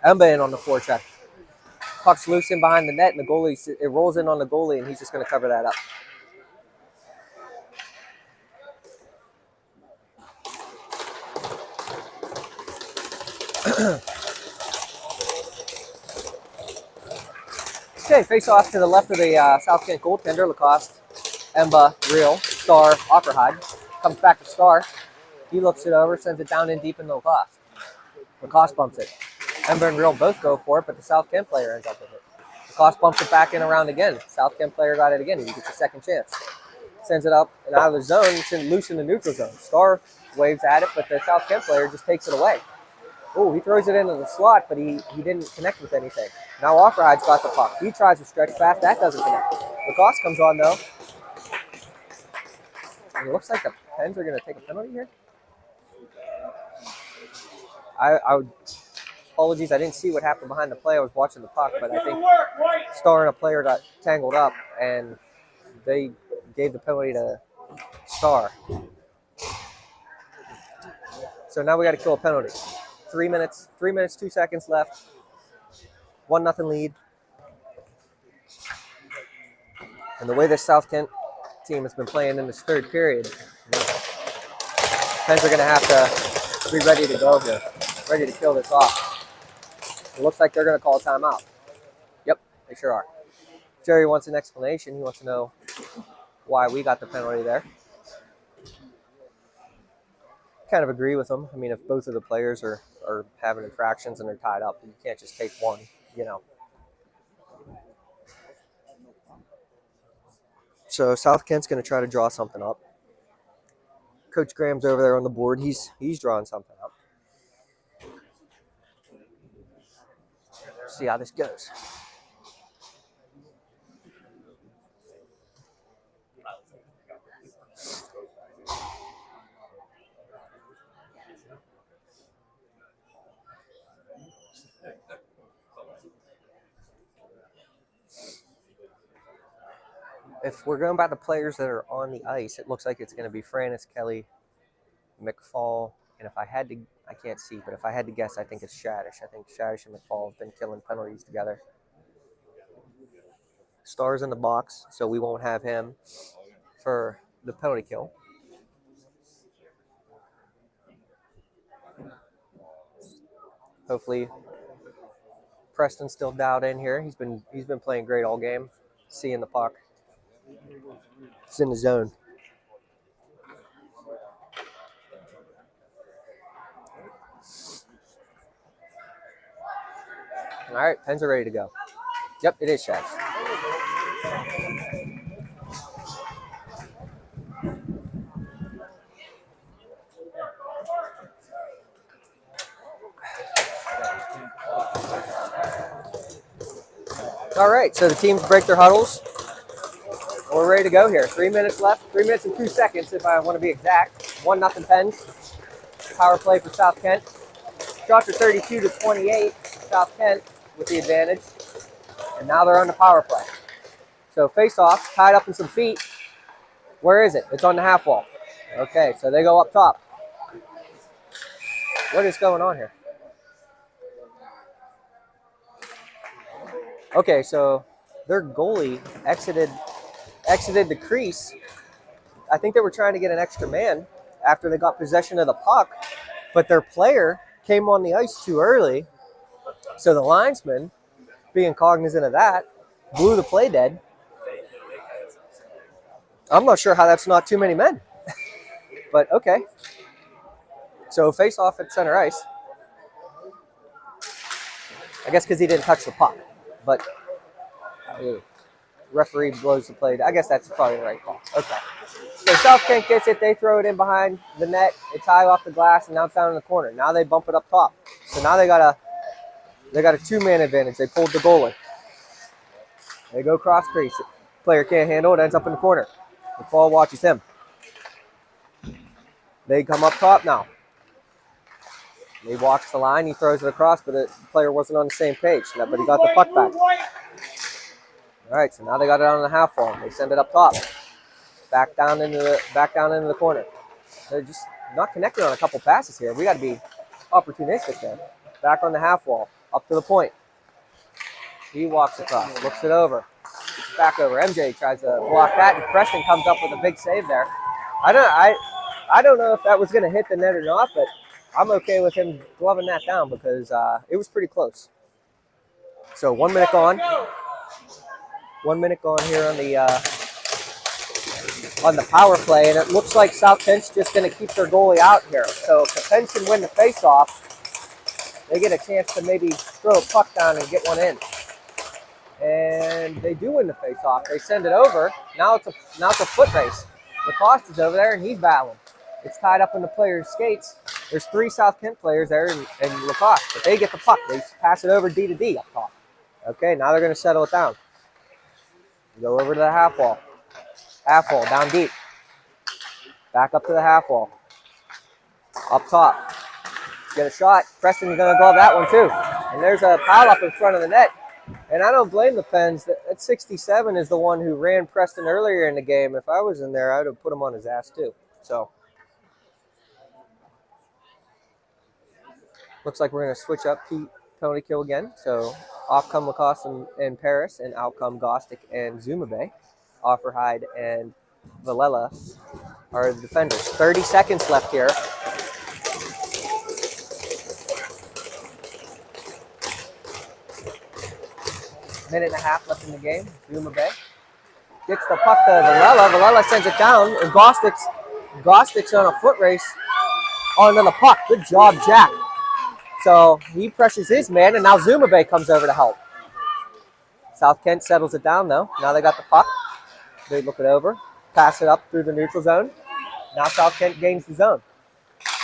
Emba in on the forecheck. Puck's loose in behind the net, and the goalie, it rolls in on the goalie, and he's just going to cover that up. Okay, face off to the left of the South Kent goaltender, Lacoste. Emba, Real, Star, Offerhide. Comes back to Star. He looks it over, sends it down in deep into Lacoste. Lacoste bumps it. Ember and Real both go for it, but the South Kent player ends up with it. Lacoste bumps it back in around again. South Kent player got it again. He gets a second chance. Sends it up and out of the zone. It's loose in the neutral zone. Star waves at it, but the South Kent player just takes it away. Oh, he throws it into the slot, but he didn't connect with anything. Now Offerhide's got the puck. He tries to stretch fast. That doesn't connect. Lacoste comes on, though. And it looks like the Pens are going to take a penalty here. I would... Apologies, I didn't see what happened behind the play. I was watching the puck, but I think Star and a player got tangled up, and they gave the penalty to Star. So now we got to kill a penalty. 3 minutes, 2 seconds left. 1-0 lead. And the way this South Kent team has been playing in this third period, Pens are going to have to be ready to go here, ready to kill this off. It looks like they're going to call a timeout. Yep, they sure are. Jerry wants an explanation. He wants to know why we got the penalty there. Kind of agree with him. I mean, if both of the players are having infractions and they're tied up, you can't just take one, you know. So South Kent's going to try to draw something up. Coach Graham's over there on the board. He's drawing something up. See how this goes. If we're going by the players that are on the ice, it looks like it's going to be Frannis, Kelly, McFall, and if I had to, I can't see, but if I had to guess, I think it's Shadish. I think Shadish and McFall have been killing penalties together. Star's in the box, so we won't have him for the penalty kill. Hopefully, Preston's still dialed in here. He's been playing great all game, seeing the puck. It's in the zone. All right, Pens are ready to go. Yep, it is Shadish. All right, so the teams break their huddles. We're ready to go here. 3 minutes left. 3 minutes and 2 seconds, if I want to be exact. 1-0 Pens. Power play for South Kent. Shots are 32-28. South Kent with the advantage. And now they're on the power play. So face-off, tied up in some feet. Where is it? It's on the half wall. Okay, so they go up top. What is going on here? Okay, so their goalie exited the crease. I think they were trying to get an extra man after they got possession of the puck, but their player came on the ice too early. So the linesman, being cognizant of that, blew the play dead. I'm not sure how that's not too many men, but okay. So face off at center ice. I guess because he didn't touch the puck, but referee blows the play. I guess that's probably the right call. Okay. So South Kent gets it. They throw it in behind the net. It's high off the glass, and now it's down in the corner. Now they bump it up top. So now they got a two-man advantage. They pulled the goalie. They go cross crease. Player can't handle it. Ends up in the corner. McFall watches him. They come up top now. He walks the line. He throws it across, but the player wasn't on the same page. But he got the puck back. All right, so now they got it on the half wall. They send it up top, back down into the corner. They're just not connected on a couple passes here. We got to be opportunistic there. Back on the half wall, up to the point. He walks across, looks it over, gets back over. MJ tries to block that, and Preston comes up with a big save there. I don't know if that was going to hit the net or not, but I'm okay with him gloving that down because it was pretty close. So 1 minute gone. 1 minute going here on the power play, and it looks like South Kent's just going to keep their goalie out here. So if the Pens can win the face-off, they get a chance to maybe throw a puck down and get one in. And they do win the face-off. They send it over. Now it's a foot race. Lacoste is over there, and he's battling. It's tied up in the players' skates. There's 3 South Kent players there and Lacoste, but they get the puck. They pass it over D to D up top. Okay, now they're going to settle it down. Go over to the half wall. Half wall, down deep. Back up to the half wall. Up top. Get a shot. Preston's going to glove that one too. And there's a pile up in front of the net. And I don't blame the Pens. That 67 is the one who ran Preston earlier in the game. If I was in there, I would have put him on his ass too. So, looks like we're going to switch up penalty kill again. So, off come Lacoste and Paris, and out come Gostick and Zumabe. Offerhide and Villela are the defenders. 30 seconds left here. Minute and a half left in the game. Zumabe gets the puck to Villela. Villela sends it down, and Gostick's on a foot race onto the puck. Good job, Jack. So he pressures his man, and now Zumabe comes over to help. South Kent settles it down, though. Now they got the puck. They look it over, pass it up through the neutral zone. Now South Kent gains the zone.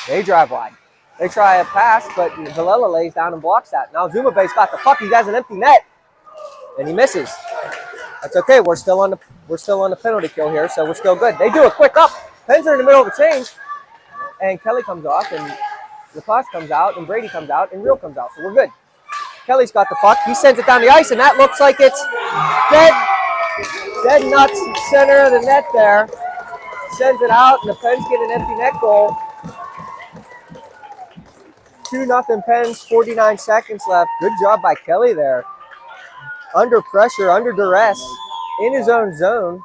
They drive wide. They try a pass, but Villela lays down and blocks that. Now Zumabe's got the puck. He has an empty net, and he misses. That's okay. We're still on the penalty kill here, so we're still good. They do a quick up. Pens are in the middle of a change, and Kelly comes off, and Lacoste comes out, and Brady comes out, and Real comes out. So we're good. Kelly's got the puck. He sends it down the ice, and that looks like it's dead nuts center of the net there. Sends it out, and the Pens get an empty net goal. 2-0 Pens, 49 seconds left. Good job by Kelly there. Under pressure, under duress, in his own zone,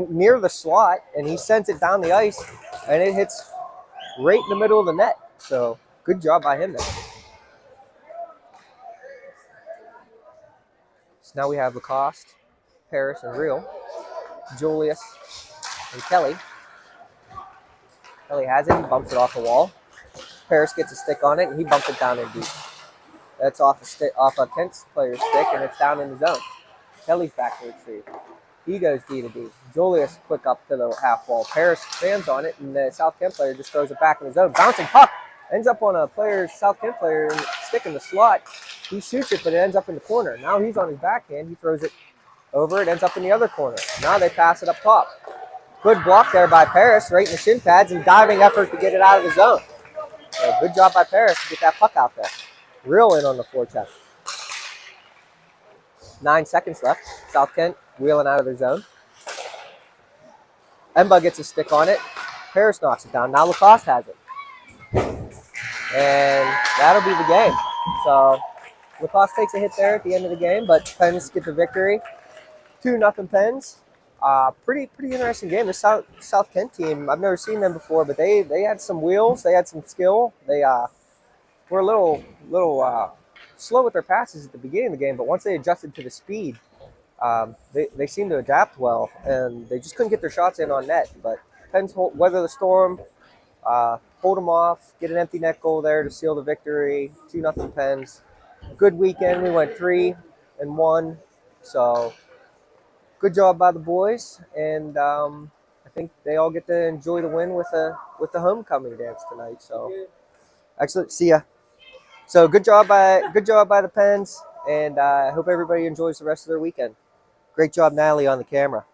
near the slot, and he sends it down the ice, and it hits right in the middle of the net. So good job by him there. So now we have Lacoste, Paris, and Real, Julius, and Kelly. Kelly has it. He bumps it off the wall. Paris gets a stick on it, and he bumps it down in deep. That's off a Kent's player's stick, and it's down in the zone. Kelly's back to retrieve. He goes D to D. Julius quick up to the half wall. Paris stands on it, and the South Kent player just throws it back in the zone. Bouncing puck ends up on a South Kent player stick in the slot. He shoots it, but it ends up in the corner. Now he's on his backhand. He throws it over. It ends up in the other corner. Now they pass it up top. Good block there by Paris, right in the shin pads, and diving effort to get it out of the zone. So good job by Paris to get that puck out there. Real in on the forecheck. 9 seconds left. South Kent wheeling out of their zone. Emba gets a stick on it. Paris knocks it down. Now Lacoste has it. And that'll be the game. So Lacoste takes a hit there at the end of the game, but Pens get the victory. 2-0 Pens. Pretty interesting game. The South Kent team, I've never seen them before, but they had some wheels. They had some skill. They were a little slow with their passes at the beginning of the game, but once they adjusted to the speed, they seemed to adapt well, and they just couldn't get their shots in on net. But Pens weather the storm, hold them off, get an empty net goal there to seal the victory. 2-0 Pens. Good weekend. We went 3-1, so good job by the boys, and I think they all get to enjoy the win with the homecoming dance tonight. So excellent. See ya. So good job by the Pens, and I hope everybody enjoys the rest of their weekend. Great job, Natalie, on the camera.